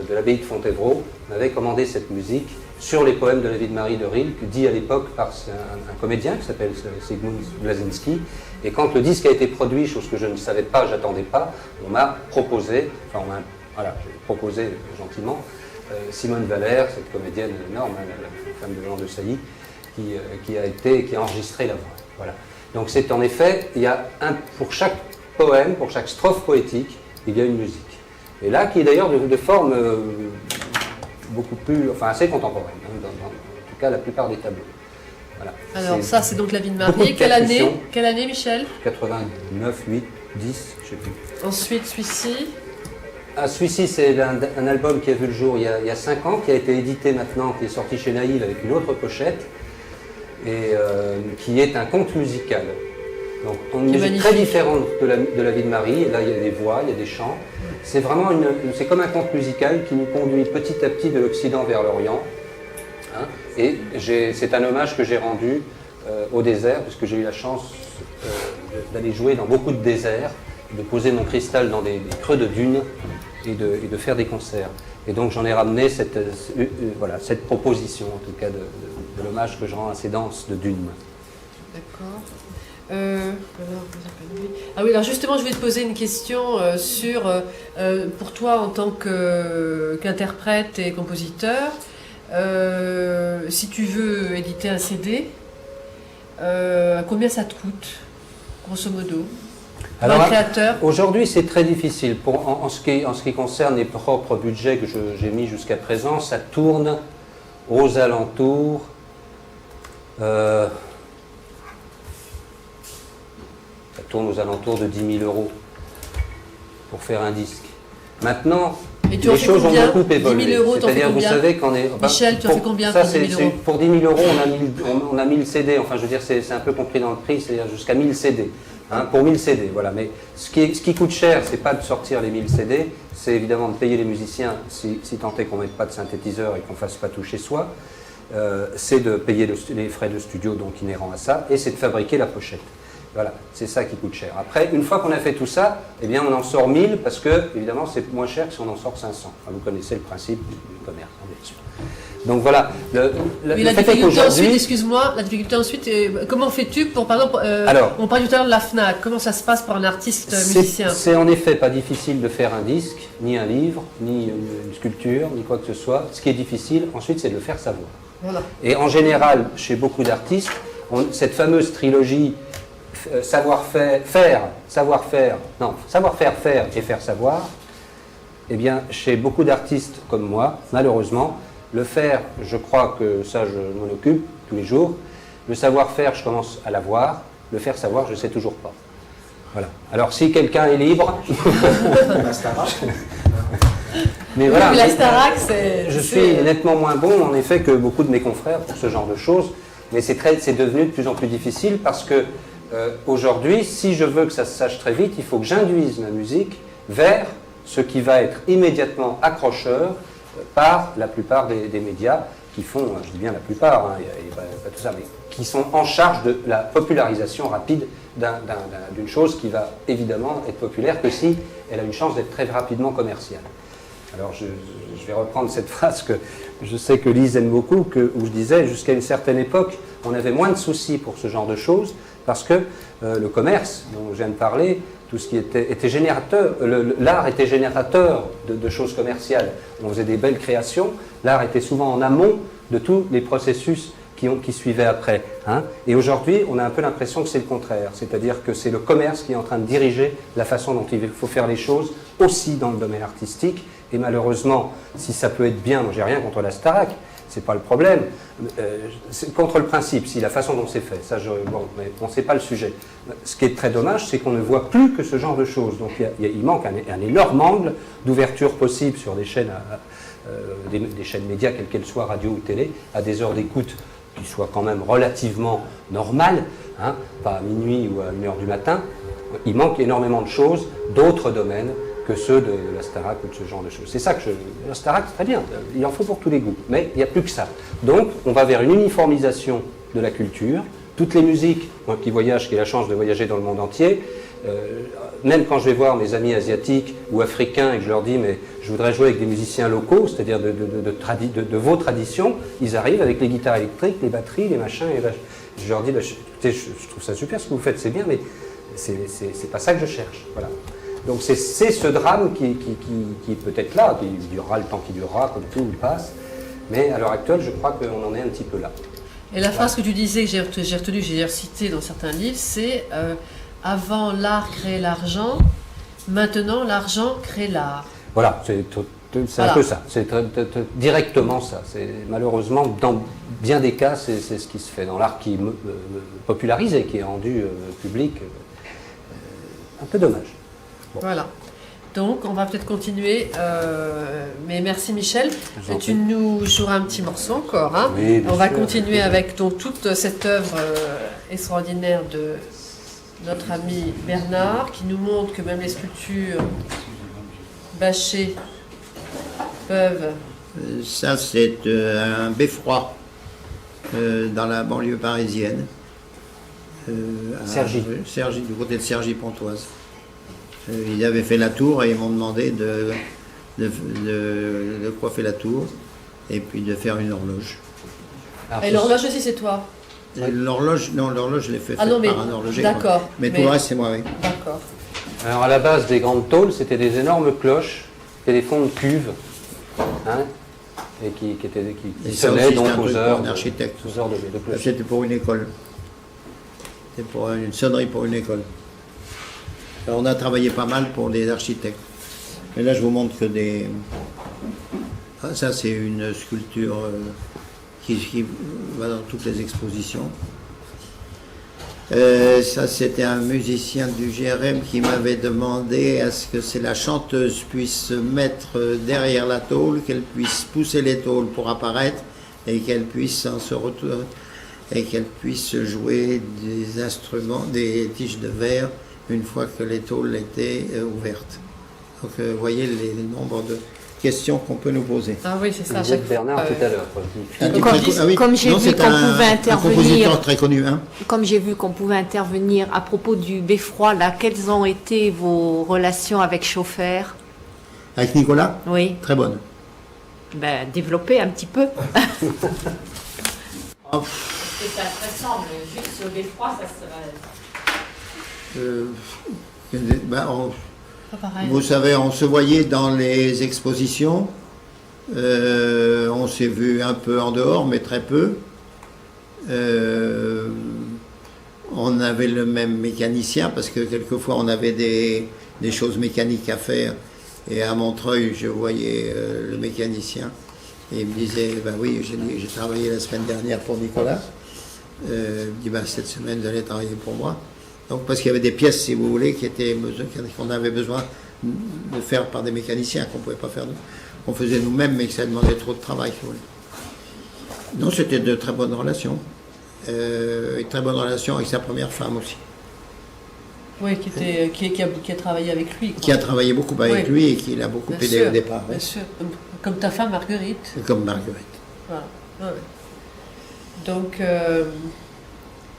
de l'abbaye de Fontevraud m'avait commandé cette musique sur les poèmes de la vie de Marie de Rilke, dit à l'époque par un comédien qui s'appelle Zygmunt Blazinski. Et quand le disque a été produit, chose que je ne savais pas, j'attendais pas, on m'a proposé, j'ai proposé gentiment, Simone Valère, cette comédienne énorme, la femme de Jean de Sailly, qui a enregistré la voix. Voilà. Donc c'est en effet, il y a pour chaque poème, pour chaque strophe poétique, il y a une musique. Et là, qui est d'ailleurs de forme beaucoup plus, assez contemporaine, hein, en tout cas la plupart des tableaux. Voilà. Alors ça, c'est donc La vie de Marie. Quelle année, Michel? 89, 8, 10, je ne sais plus. Ensuite, celui-ci. Celui-ci, c'est un album qui a vu le jour il y a 5 ans, qui a été édité maintenant, qui est sorti chez Naïl avec une autre pochette, et qui est un conte musical. Donc, une musique très différente de la vie de Marie. Et là, il y a des voix, il y a des chants. C'est vraiment c'est comme un conte musical qui nous conduit petit à petit de l'Occident vers l'Orient. Hein, et c'est un hommage que j'ai rendu au désert, puisque j'ai eu la chance d'aller jouer dans beaucoup de déserts, de poser mon cristal dans des creux de dunes et de faire des concerts. Et donc j'en ai ramené cette proposition, en tout cas, de l'hommage que je rends à ces danses de dunes. D'accord. Ah oui, alors justement, je vais te poser une question sur, pour toi en tant qu'interprète et compositeur, si tu veux éditer un CD, combien ça te coûte, grosso modo? Alors, un créateur? Aujourd'hui, c'est très difficile. En ce qui concerne les propres budgets que j'ai mis jusqu'à présent, ça tourne aux alentours... de 10 000 euros pour faire un disque. Maintenant, les choses ont beaucoup évolué. 10 000 euros, c'est-à-dire, vous savez qu'on est... Michel, tu en fais combien pour 10 000 euros? Pour 10 000 euros, on a 1000 CD. Enfin, je veux dire, c'est un peu compris dans le prix, c'est-à-dire jusqu'à 1000 CD. Hein, pour 1000 CD, voilà. Mais ce qui coûte cher, c'est pas de sortir les 1000 CD, c'est évidemment de payer les musiciens, si tant est qu'on ne mette pas de synthétiseur et qu'on ne fasse pas tout chez soi. C'est de payer les frais de studio donc inhérents à ça, et c'est de fabriquer la pochette. Voilà, c'est ça qui coûte cher. Après, une fois qu'on a fait tout ça, eh bien, on en sort 1000 parce que, évidemment, c'est moins cher que si on en sort 500. Enfin, vous connaissez le principe du commerce, hein, bien sûr. Donc voilà. La difficulté ensuite, excuse-moi, la difficulté ensuite, comment fais-tu pour, par exemple, on parlait tout à l'heure de la FNAC, comment ça se passe pour un artiste musicien? C'est en effet pas difficile de faire un disque, ni un livre, ni une sculpture, ni quoi que ce soit. Ce qui est difficile, ensuite, c'est de le faire savoir. Voilà. Et en général, chez beaucoup d'artistes, cette fameuse trilogie savoir-faire, faire et faire savoir, eh bien, chez beaucoup d'artistes comme moi, malheureusement, le faire, je crois que ça, je m'en occupe tous les jours. Le savoir-faire, je commence à l'avoir. Le faire savoir, je ne sais toujours pas. Voilà. Alors, si quelqu'un est libre... Mais voilà, la Starac, c'est... Je suis nettement moins bon, en effet, que beaucoup de mes confrères pour ce genre de choses. Mais c'est devenu de plus en plus difficile parce que aujourd'hui, si je veux que ça se sache très vite, il faut que j'induise ma musique vers ce qui va être immédiatement accrocheur par la plupart des médias qui font, je dis bien la plupart, hein, et pas tout ça, mais qui sont en charge de la popularisation rapide d'une chose qui va évidemment être populaire que si elle a une chance d'être très rapidement commerciale. Alors je vais reprendre cette phrase que je sais que Lise aime beaucoup, où je disais, jusqu'à une certaine époque, on avait moins de soucis pour ce genre de choses, parce que le commerce, dont je viens de parler, tout ce qui était générateur, l'art était générateur de choses commerciales. On faisait des belles créations, l'art était souvent en amont de tous les processus qui suivaient après. Hein. Et aujourd'hui, on a un peu l'impression que c'est le contraire, c'est-à-dire que c'est le commerce qui est en train de diriger la façon dont il faut faire les choses, aussi dans le domaine artistique. Et malheureusement, si ça peut être bien, moi j'ai rien contre la Starac, c'est pas le problème. C'est contre le principe, si la façon dont c'est fait. Ça, bon, mais bon, c'est pas le sujet. Ce qui est très dommage, c'est qu'on ne voit plus que ce genre de choses. Donc il manque un énorme angle d'ouverture possible sur des chaînes, des chaînes médias, quelles qu'elles soient, radio ou télé, à des heures d'écoute qui soient quand même relativement normales, hein, pas à minuit ou à 1h du matin. Il manque énormément de choses, d'autres domaines, que ceux de la Starac ou de ce genre de choses. C'est ça que la Starac, c'est très bien, il en faut pour tous les goûts, mais il n'y a plus que ça. Donc, on va vers une uniformisation de la culture. Toutes les musiques, moi qui voyage, qui ai la chance de voyager dans le monde entier, même quand je vais voir mes amis asiatiques ou africains et que je leur dis, mais je voudrais jouer avec des musiciens locaux, c'est-à-dire de vos traditions, ils arrivent avec les guitares électriques, les batteries, les machins, et là, je leur dis, bah, écoutez, je trouve ça super ce que vous faites, c'est bien, mais c'est pas ça que je cherche. Voilà. Donc c'est ce drame qui est peut-être là, qui durera le temps qui durera, comme tout passe, mais à l'heure actuelle, je crois qu'on en est un petit peu là. Et la phrase que tu disais, que j'ai retenue, j'ai recité dans certains livres, c'est avant l'art crée l'argent, maintenant l'argent crée l'art. Voilà, c'est Voilà. un peu ça, c'est directement ça. Malheureusement, dans bien des cas, c'est ce qui se fait dans l'art qui est popularisé, qui est rendu public. Un peu dommage. Bon. Voilà. Donc, on va peut-être continuer. Mais merci Michel. Je vous en Tu prie. nous joueras un petit morceau encore. Hein. Oui, bien on va sûr. continuer avec donc, toute cette œuvre extraordinaire de notre ami Bernard, qui nous montre que même les sculptures bâchées peuvent... Ça, c'est un beffroi dans la banlieue parisienne. Cergy. Cergy, du côté de Cergy-Pontoise. Ils avaient fait la tour et ils m'ont demandé de coiffer la tour et puis de faire une horloge. Alors, Et l'horloge aussi, c'est toi. Et l'horloge, non, l'horloge, je l'ai fait Ah non, mais par un horloger. d'accord. quoi. Mais tout le reste, c'est moi, oui. D'accord. Alors à la base des grandes tôles, c'était des énormes cloches, c'était des fonds de cuve, hein, et qui Et ça sonnaient aussi, donc c'est un aux truc heures, pour un architecte. aux heures de cloche. C'était pour une école. C'était pour une sonnerie pour une école. Alors, on a travaillé pas mal pour des architectes. Mais là, je vous montre que des... Ah, ça, c'est une sculpture qui va dans toutes les expositions. Ça, c'était un musicien du GRM qui m'avait demandé à ce que la chanteuse puisse se mettre derrière la tôle, qu'elle puisse pousser les tôles pour apparaître et qu'elle puisse jouer des instruments, des tiges de verre une fois que les tôles étaient ouvertes. Donc, vous voyez les nombres de questions qu'on peut nous poser. Ah oui, c'est ça. Vous êtes Bernard tout à l'heure. quoi. Comme j'ai vu c'est qu'on pouvait un intervenir, compositeur très connu, hein. comme j'ai vu qu'on pouvait intervenir à propos du beffroi, là, quelles ont été vos relations avec Chauffer? Avec Nicolas, Oui, très bonne. ben, développez un petit peu. Oh, Et ça se ressemble, juste le beffroi, ça serait... Pas pareil. Vous savez, on se voyait dans les expositions, on s'est vu un peu en dehors, mais très peu. On avait le même mécanicien, parce que quelquefois on avait des choses mécaniques à faire, et à Montreuil, je voyais le mécanicien, et il me disait, ben oui, j'ai travaillé la semaine dernière pour Nicolas, il me dit, ben cette semaine, vous allez travailler pour moi. Donc, parce qu'il y avait des pièces, si vous voulez, qu'on avait besoin de faire par des mécaniciens, qu'on ne pouvait pas faire nous. On faisait nous-mêmes, mais que ça demandait trop de travail, si vous voulez. Non, c'était de très bonnes relations. Une très bonne relation avec sa première femme aussi, Oui, qui a travaillé avec lui. Quoi. qui a travaillé beaucoup avec Oui. lui et qui l'a beaucoup Bien aidé sûr, au départ. Bien oui. sûr. Comme ta femme Marguerite. Comme Marguerite. Voilà. Ouais. Donc,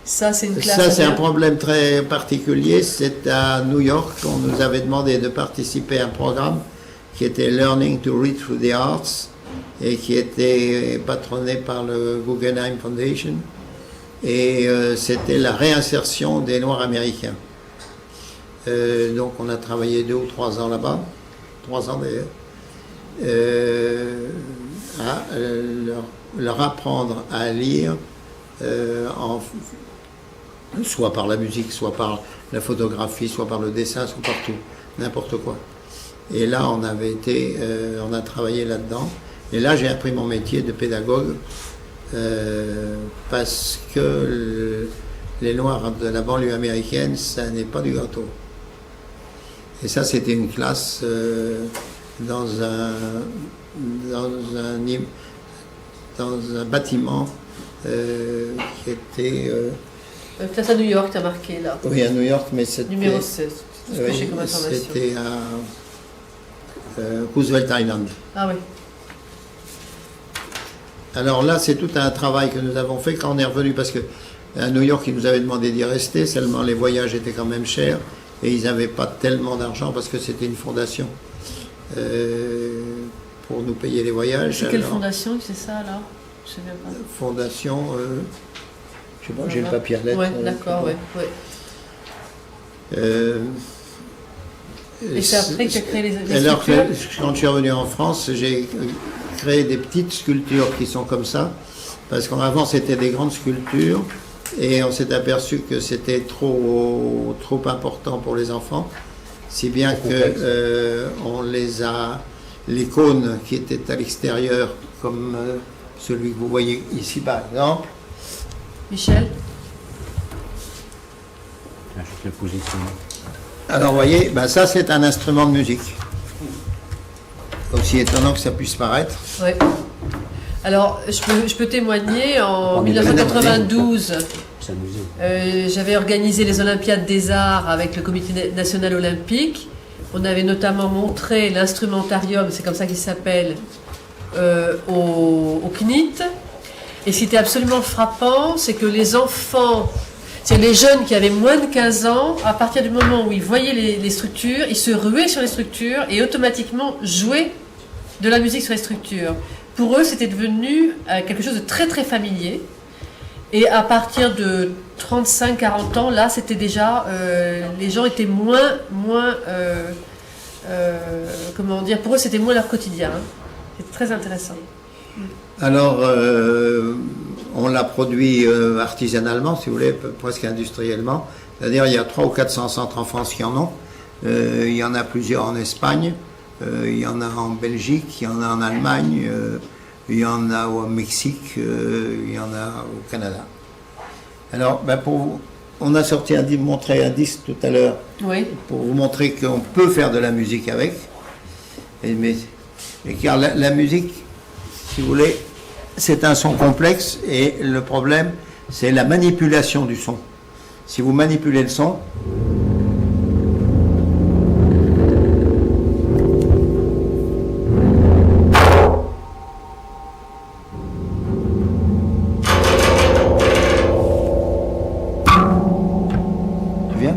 ça, c'est une classe. Ça, c'est à un deux. problème très particulier. C'est à New York qu'on nous avait demandé de participer à un programme qui était Learning to Read Through the Arts et qui était patronné par le Guggenheim Foundation. Et c'était la réinsertion des Noirs américains. Donc, on a travaillé 2 ou 3 ans là-bas, 3 ans d'ailleurs, à leur apprendre à lire soit par la musique, soit par la photographie, soit par le dessin, soit partout, n'importe quoi. Et là, on a travaillé là-dedans. Et là, j'ai appris mon métier de pédagogue parce que les Noirs de la banlieue américaine, ça n'est pas du gâteau. Et ça, c'était une classe dans un bâtiment qui était... Classe à New York, tu as marqué là. oui, à New York, mais c'était... Numéro 16. C'est ce que oui, j'ai comme information. c'était à Roosevelt Island. Ah oui. Alors là, c'est tout un travail que nous avons fait quand on est revenu, parce que à New York, ils nous avaient demandé d'y rester, seulement les voyages étaient quand même chers, et ils n'avaient pas tellement d'argent, parce que c'était une fondation pour nous payer les voyages. C'est quelle Alors, fondation, c'est ça là? Je sais même pas. fondation, je sais pas, j'ai le papier à lettres. Ouais, d'accord, ouais. Et c'est après que tu as créé les alors, structures? quand je suis revenu en France, j'ai créé des petites sculptures qui sont comme ça, parce qu'avant c'était des grandes sculptures, et on s'est aperçu que c'était trop important pour les enfants, si bien que on les a, les cônes qui étaient à l'extérieur, comme celui que vous voyez ici par exemple. Michel? Juste le positionnement. Alors vous voyez, ben ça c'est un instrument de musique. Aussi étonnant que ça puisse paraître. Ouais. Alors, je peux témoigner, en On est 1992, S'amuser. j'avais organisé les Olympiades des Arts avec le Comité national olympique. On avait notamment montré l'instrumentarium, c'est comme ça qu'il s'appelle, au CNIT. Et ce qui était absolument frappant, c'est que les enfants, c'est les jeunes qui avaient moins de 15 ans, à partir du moment où ils voyaient les structures, ils se ruaient sur les structures et automatiquement jouaient de la musique sur les structures. Pour eux, c'était devenu quelque chose de très très familier. Et à partir de 35-40 ans, là, c'était déjà... les gens étaient moins comment dire, pour eux, c'était moins leur quotidien. Hein. C'est très intéressant. Alors, on l'a produit artisanalement, si vous voulez, presque industriellement. C'est-à-dire, il y a 300 ou 400 centres en France qui en ont. Il y en a plusieurs en Espagne. Il y en a en Belgique, il y en a en Allemagne, il y en a au Mexique, il y en a au Canada. Alors, ben on a montré un disque tout à l'heure, Oui. pour vous montrer qu'on peut faire de la musique avec. Car la musique, si vous voulez, c'est un son complexe, et le problème, c'est la manipulation du son. Si vous manipulez le son, tu viens?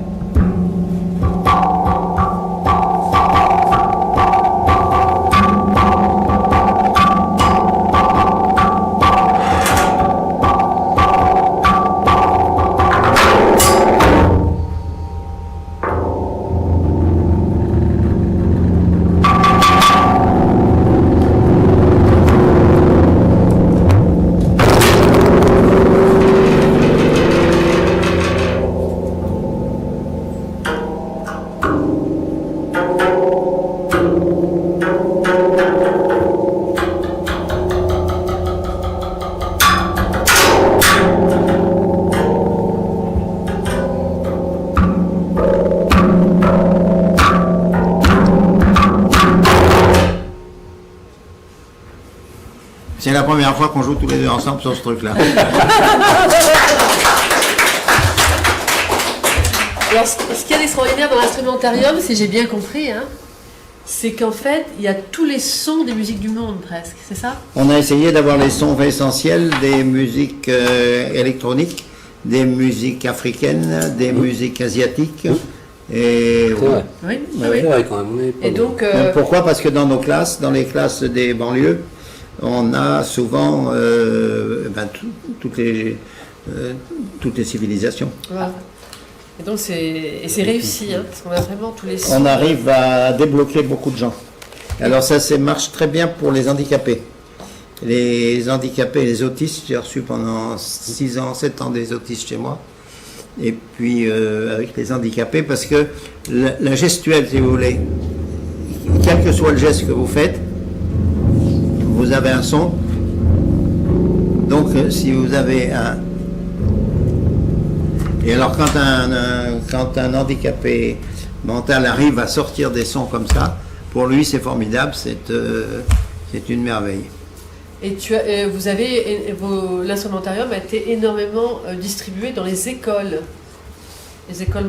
C'est la première fois qu'on joue tous les deux ensemble sur ce truc-là. Alors, ce qu'il y a d'extraordinaire dans l'instrumentarium, si j'ai bien compris, hein, c'est qu'en fait, il y a tous les sons des musiques du monde, presque, c'est ça? On a essayé d'avoir les sons essentiels des musiques électroniques, des musiques africaines, des musiques asiatiques. Et C'est vrai. Oui, Ouais, oui. C'est vrai quand même. on est pas Et loin. donc, pourquoi? Parce que dans nos classes, dans les classes des banlieues, on a souvent toutes les civilisations. voilà. Et donc c'est réussi, hein, parce qu'on a vraiment tous les sons. On arrive à débloquer beaucoup de gens. Alors ça marche très bien pour les handicapés. Les handicapés, les autistes, j'ai reçu pendant 6 ans, 7 ans des autistes chez moi. Et puis avec les handicapés, parce que la gestuelle, si vous voulez, quel que soit le geste que vous faites, vous avez un son. Donc si vous avez un... Et alors quand un handicapé mental arrive à sortir des sons comme ça, pour lui c'est formidable, c'est une merveille. Et l'instrumentarium a été énormément distribué dans les écoles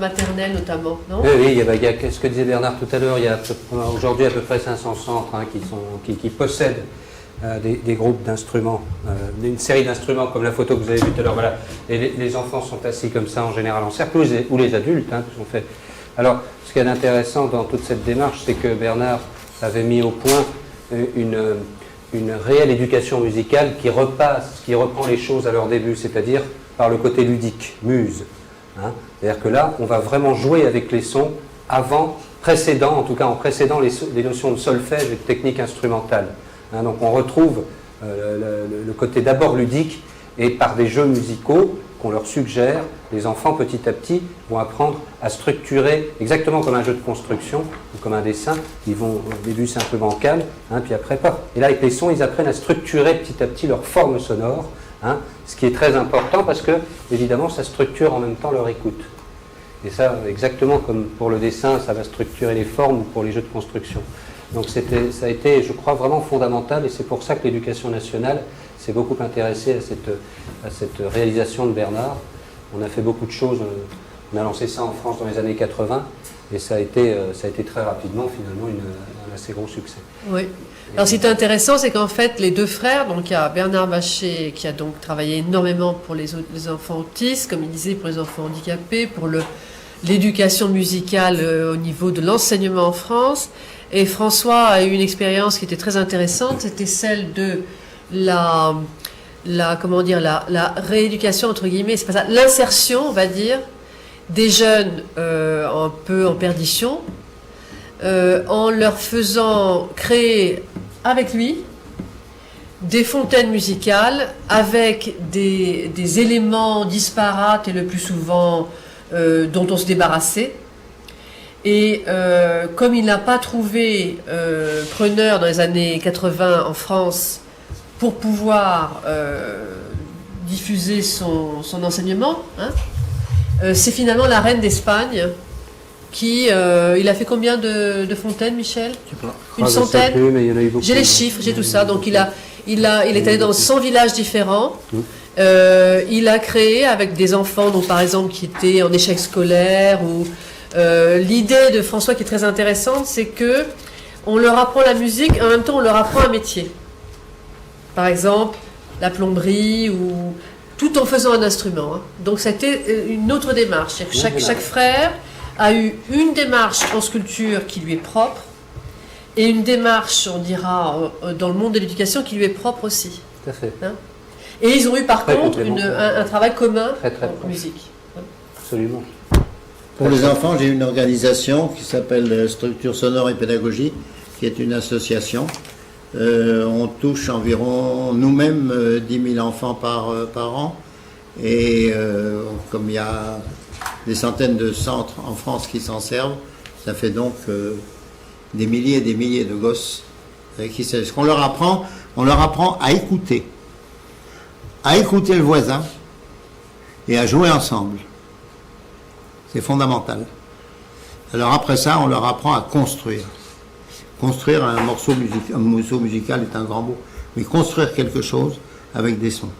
maternelles notamment, non? Oui, il y a ce que disait Bernard tout à l'heure, il y a aujourd'hui à peu près 500 centres qui possèdent des groupes d'instruments, une série d'instruments comme la photo que vous avez vue tout à l'heure. Voilà. Et les enfants sont assis comme ça en général en cercle, ou les adultes, sont faits. Alors, ce qui est intéressant dans toute cette démarche, c'est que Bernard avait mis au point une réelle éducation musicale qui reprend les choses à leur début, c'est-à-dire par le côté ludique, muse. C'est-à-dire que là, on va vraiment jouer avec les sons en précédant les notions de solfège et de technique instrumentale. Donc on retrouve le côté d'abord ludique, et par des jeux musicaux qu'on leur suggère, les enfants petit à petit vont apprendre à structurer exactement comme un jeu de construction ou comme un dessin. Ils vont au début simplement calme, puis après pas. Et là avec les sons, ils apprennent à structurer petit à petit leur forme sonore, ce qui est très important parce que évidemment ça structure en même temps leur écoute. Et ça, exactement comme pour le dessin, ça va structurer les formes ou pour les jeux de construction. Donc ça a été, je crois, vraiment fondamental, et c'est pour ça que l'éducation nationale s'est beaucoup intéressée à cette réalisation de Bernard. On a fait beaucoup de choses, on a lancé ça en France dans les années 80, et ça a été très rapidement finalement un assez gros succès. Oui. Alors ce qui est intéressant, c'est qu'en fait les deux frères, donc il y a Bernard Bachet qui a donc travaillé énormément pour les enfants autistes, comme il disait, pour les enfants handicapés, pour l'éducation musicale au niveau de l'enseignement en France. Et François a eu une expérience qui était très intéressante, c'était celle de la rééducation, entre guillemets, c'est pas ça, l'insertion, on va dire, des jeunes un peu en perdition, en leur faisant créer avec lui des fontaines musicales avec des éléments disparates et le plus souvent dont on se débarrassait. Et comme il n'a pas trouvé preneur dans les années 80 en France pour pouvoir diffuser son enseignement, c'est finalement la reine d'Espagne qui... il a fait combien de fontaines, Michel? Une centaine? J'ai les chiffres, j'ai tout ça. Donc il est allé dans 100 villages différents. Il a créé avec des enfants, donc par exemple qui étaient en échec scolaire ou... l'idée de François qui est très intéressante, c'est que on leur apprend la musique et en même temps on leur apprend un métier. Par exemple, la plomberie ou tout en faisant un instrument. Donc c'était une autre démarche. Chaque frère a eu une démarche en sculpture qui lui est propre et une démarche, on dira, dans le monde de l'éducation qui lui est propre aussi. Tout à fait. Et ils ont eu par contre un travail commun en musique. Absolument. Pour les enfants, j'ai une organisation qui s'appelle Structure Sonore et Pédagogie, qui est une association. On touche environ nous-mêmes 10 000 enfants par an. Et comme il y a des centaines de centres en France qui s'en servent, ça fait donc des milliers et des milliers de gosses. Ce qu'on leur apprend, on leur apprend à écouter le voisin et à jouer ensemble. C'est fondamental. Alors après ça, on leur apprend à construire. Construire un morceau musical est un grand mot, mais construire quelque chose avec des sons.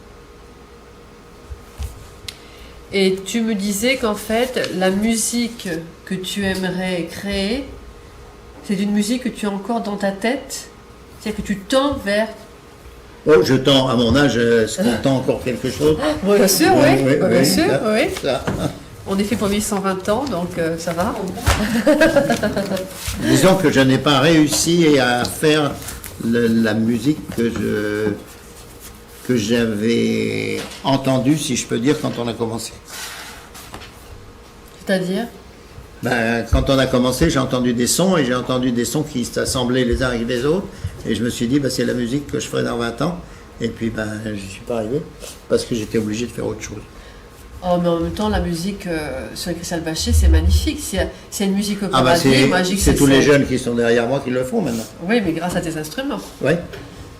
Et tu me disais qu'en fait, la musique que tu aimerais créer, c'est une musique que tu as encore dans ta tête, c'est-à-dire que tu tends vers... Oh, je tends, à mon âge, est-ce qu'on tend encore quelque chose? Oui, bien sûr, oui. Bien sûr, ça, oui. Ça. On est fait pour 1120 ans, donc ça va. Disons que je n'ai pas réussi à faire la musique que j'avais entendue, si je peux dire, quand on a commencé. C'est-à-dire? Quand on a commencé, j'ai entendu des sons, et j'ai entendu des sons qui s'assemblaient les uns avec les autres, et je me suis dit, c'est la musique que je ferai dans 20 ans, et puis je n'y suis pas arrivé, parce que j'étais obligé de faire autre chose. Oh, mais en même temps, la musique sur les Christelle Bachet, c'est magnifique. C'est une musique opératique. C'est tous les jeunes qui sont derrière moi qui le font maintenant. Oui, mais grâce à tes instruments. Oui.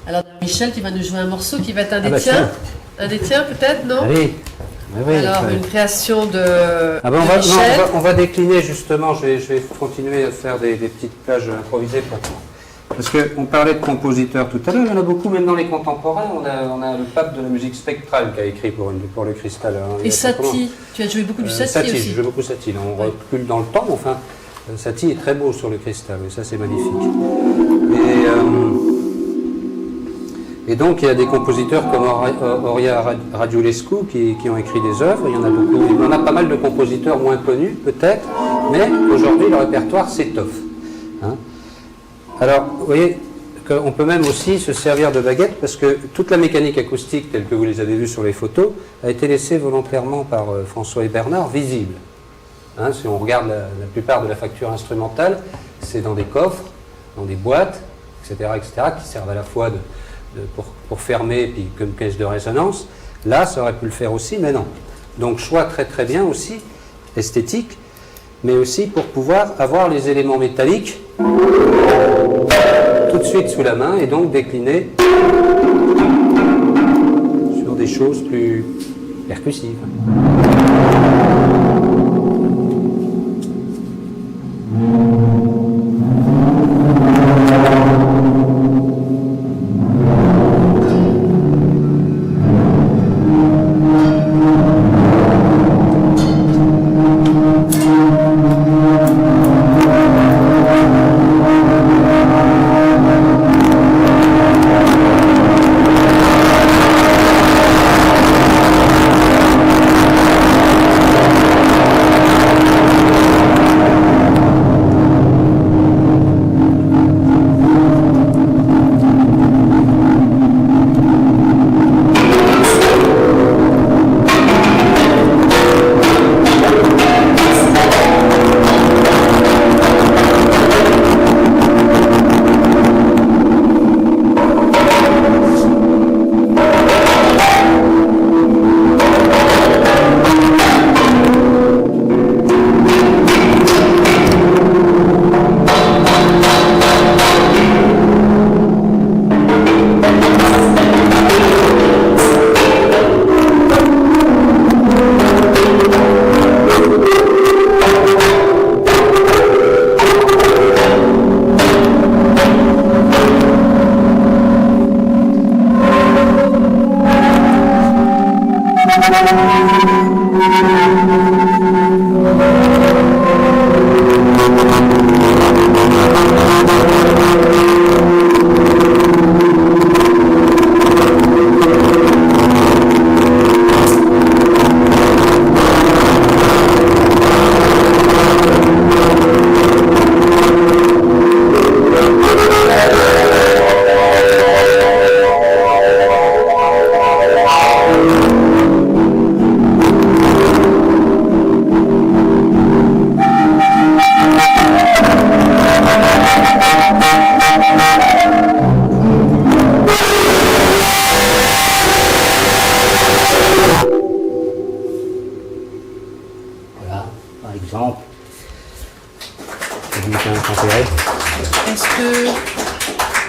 Alors, Michel qui va nous jouer un morceau qui va être un des bah tiens. tiens. Un des tiens peut-être, non? Allez. Oui, Alors, ouais. une création de, Ah ben, de Michel. on va décliner justement, je vais continuer à faire des petites plages improvisées parce qu'on parlait de compositeurs tout à l'heure, il y en a beaucoup, même dans les contemporains, on a le pape de la musique spectrale qui a écrit pour le cristal. Hein. Et Satie, tu as joué beaucoup du Satie Satie, aussi. je joue beaucoup Satie, là, on recule dans le temps, enfin, Satie est très beau sur le cristal, et ça c'est magnifique. Et donc il y a des compositeurs comme Horia Radulescu qui ont écrit des œuvres, il y en a beaucoup, il y en a pas mal de compositeurs moins connus peut-être, mais aujourd'hui le répertoire s'étoffe. Hein. Alors vous voyez qu'on peut même aussi se servir de baguettes parce que toute la mécanique acoustique telle que vous les avez vues sur les photos a été laissée volontairement par François et Bernard visible. Hein, si on regarde la plupart de la facture instrumentale, c'est dans des coffres, dans des boîtes, etc., qui servent à la fois pour fermer et puis comme caisse de résonance. Là, ça aurait pu le faire aussi, mais non. Donc choix très très bien aussi, esthétique, mais aussi pour pouvoir avoir les éléments métalliques tout de suite sous la main et donc décliner sur des choses plus percussives.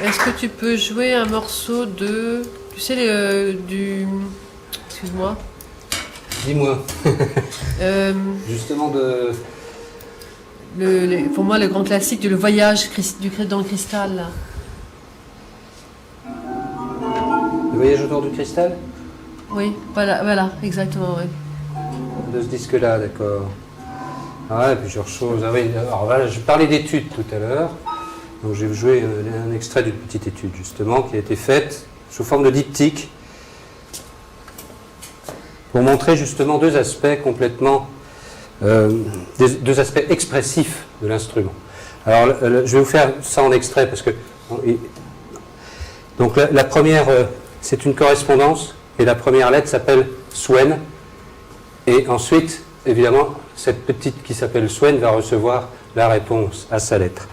Est-ce que tu peux jouer un morceau de... Tu sais, du... Excuse-moi. Dis-moi. Euh, Justement pour moi, le grand classique de Le Voyage dans le cristal. Là. Le voyage autour du cristal? Oui, voilà, exactement, oui. De ce disque-là, d'accord. Ah ouais, plusieurs choses. Ah oui, alors voilà, je parlais d'études tout à l'heure. Donc j'ai joué un extrait d'une petite étude, justement, qui a été faite sous forme de diptyque pour montrer justement deux aspects complètement... deux aspects expressifs de l'instrument. Alors, je vais vous faire ça en extrait parce que... Donc la première, c'est une correspondance et la première lettre s'appelle Swen. Et ensuite, évidemment, cette petite qui s'appelle Swen va recevoir la réponse à sa lettre.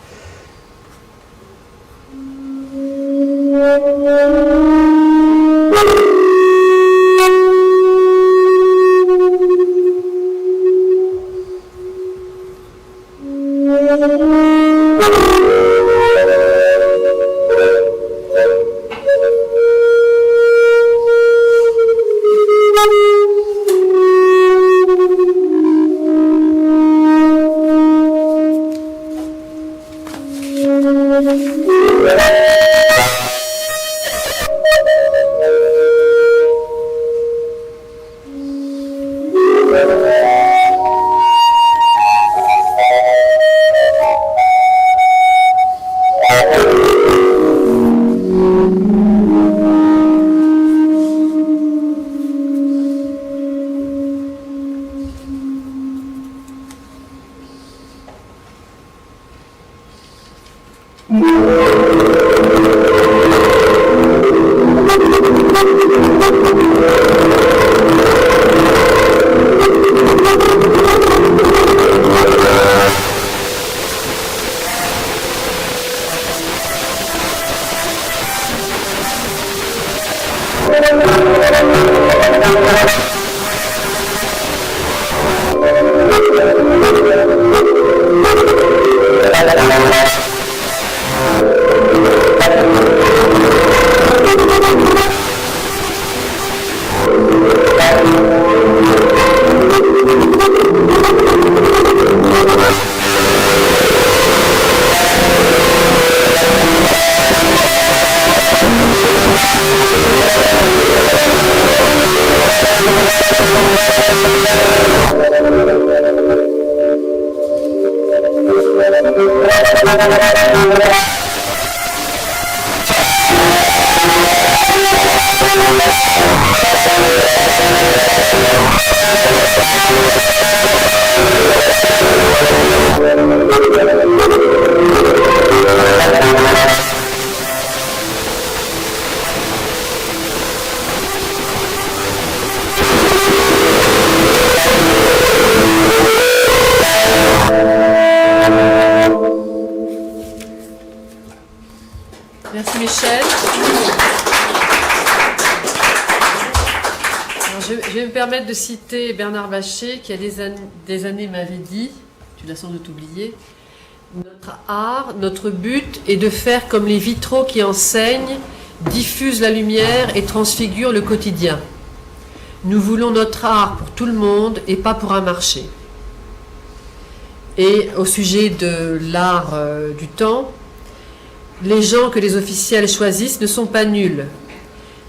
Merci Michel. Alors, je vais me permettre de citer Bernard Bachet qui, il y a des années, m'avait dit, tu l'as sans doute oublié, notre art, notre but est de faire comme les vitraux qui enseignent, diffusent la lumière et transfigurent le quotidien. Nous voulons notre art pour tout le monde et pas pour un marché. Et au sujet de l'art du temps, les gens que les officiels choisissent ne sont pas nuls,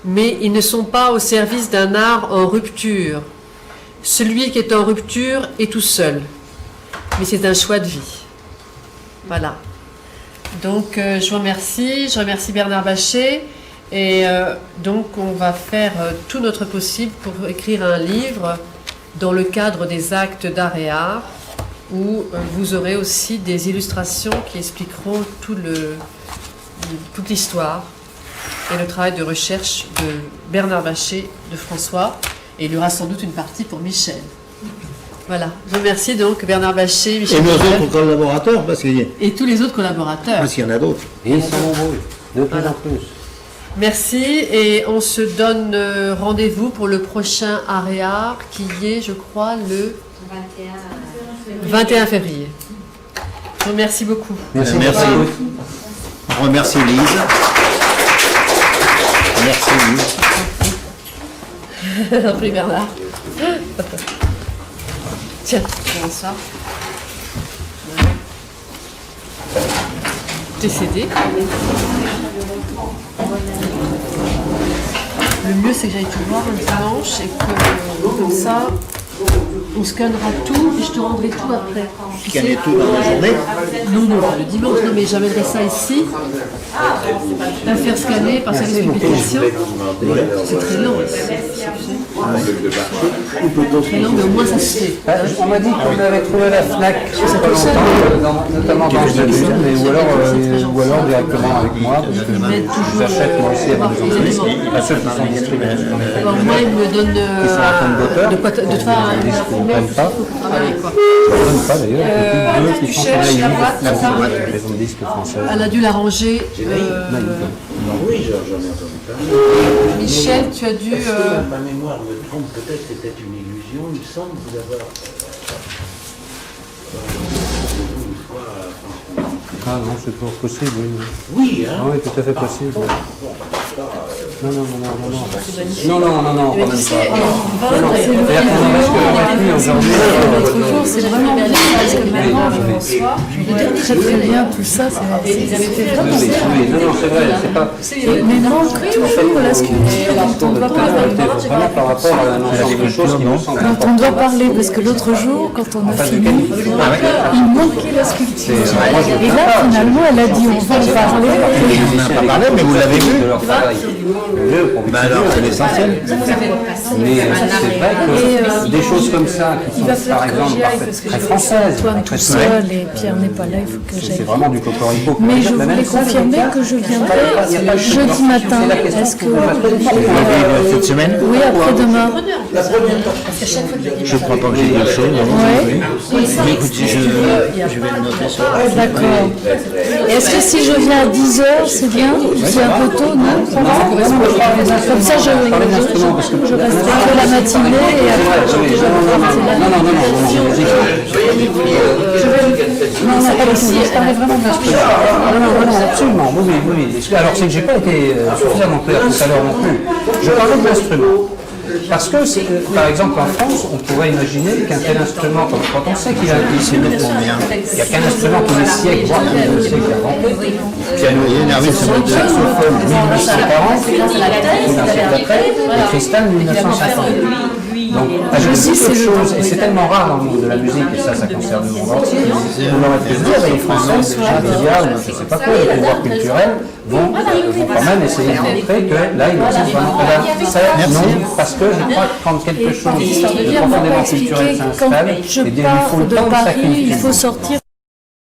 mais ils ne sont pas au service d'un art en rupture. Celui qui est en rupture est tout seul, mais c'est un choix de vie. Voilà. Donc je vous remercie, Bernard Bachet, et donc on va faire tout notre possible pour écrire un livre dans le cadre des actes d'art et art, où vous aurez aussi des illustrations qui expliqueront toute l'histoire et le travail de recherche de Bernard Bachet, de François, et il y aura sans doute une partie pour Michel. Voilà, je remercie donc Bernard Bachet, Michel Et nos autres collaborateurs, et tous les autres collaborateurs. parce qu'il y en a d'autres. Et ils sont nombreux, de plus en plus. Merci, et on se donne rendez-vous pour le prochain Art et Art, qui est, je crois, le 21 février. Je vous remercie beaucoup. Merci. On remercie Lise. Merci Lise. Après Bernard. Tiens, bonsoir. Tes CD. Le mieux, c'est que j'aille tout voir un dimanche et que comme ça, on scannera tout et je te rendrai tout après. Scanner tout dans la journée. Non, pas le dimanche, non, mais j'amènerai ça ici, la faire scanner, passer à l'explication. C'est très lent ici. Très lent, mais au moins ça se fait. On m'a dit qu'on avait trouvé la FNAC il y a pas longtemps, notamment dans le début, mais ou alors directement avec moi, parce que j'achète moi aussi avant les entreprises, pas ceux qui sont distribués. Alors, moi, il me donne de quoi de faire Ils ne prennent pas. travailler, quoi. Ils ne prennent pas d'ailleurs. Deux qui Tu sont sur cherches la la boîte, c'est ça? maison de disques française. Elle a dû la ranger. Oui, j'en ai entendu parler. Michel, tu as dû... Ma mémoire me trompe, peut-être c'était une illusion. Il me semble vous avoir une fois à Ah non, c'est toujours possible, oui. Oui, hein. Ah oui, tout à fait possible. Non, quand même pas. C'est-à-dire qu'on en reste plus aujourd'hui. L'autre jour, c'est vraiment bien parce que maintenant, François, très très bien, tout ça, ils avaient fait vraiment bien. Non, c'est vrai, c'est pas. Mais manque toujours la sculpture dont on doit parler. Vraiment par rapport à un ensemble de choses qui me semblent Quand on doit parler, parce que l'autre jour, quand on a fini, il manquait la sculpture. Et là, finalement, elle a dit on va en parler. On n'a pas parlé, mais vous l'avez vu. de leur travail. mieux pour Ben alors, c'est l'essentiel. Mais c'est vrai que des choses comme ça, qui Il va sont par falloir que exemple j'y aille parce que très j'ai françaises, Antoine tout seul et Pierre n'est pas là, il faut que c'est j'aille. vraiment du cocorico. Mais je voulais confirmer que je viendrai jeudi matin. Est-ce que Cette semaine? oui, après-demain. Je crois pas que j'ai quelque chose. Oui. Écoutez, je vais le noter ça. D'accord. Est-ce que si je viens à 10h, c'est bien? C'est un peu tôt, non? Ça va? Comme ça, je resterai que la matinée et après, je partir là. Non, pas du tout. Je parlais vraiment de l'instrument. Non, absolument. Oui. Alors, c'est que j'ai pas été suffisamment clair tout à l'heure non plus. Je parlais de l'instrument. Parce que, par exemple, en France, on pourrait imaginer qu'un tel instrument, quand on sait qu'il n'y a qu'un instrument qui est siècle, voire qui est siècle inventé, piano, saxophone 1840, ou d'un siècle après, et cristal 1950. Donc, c'est quelque chose, et c'est tellement rare dans le monde de la musique, et ça concerne le monde entier, on aurait pu se dire, les Français, les médias, ou je ne sais pas quoi, les pouvoirs culturels, vont quand même essayer de montrer que là, il existe vraiment. Non, parce que je crois que quand quelque chose de profondément culturel s'installe, je eh bien, il faut pars le de temps de sa Paris, il culture. faut sortir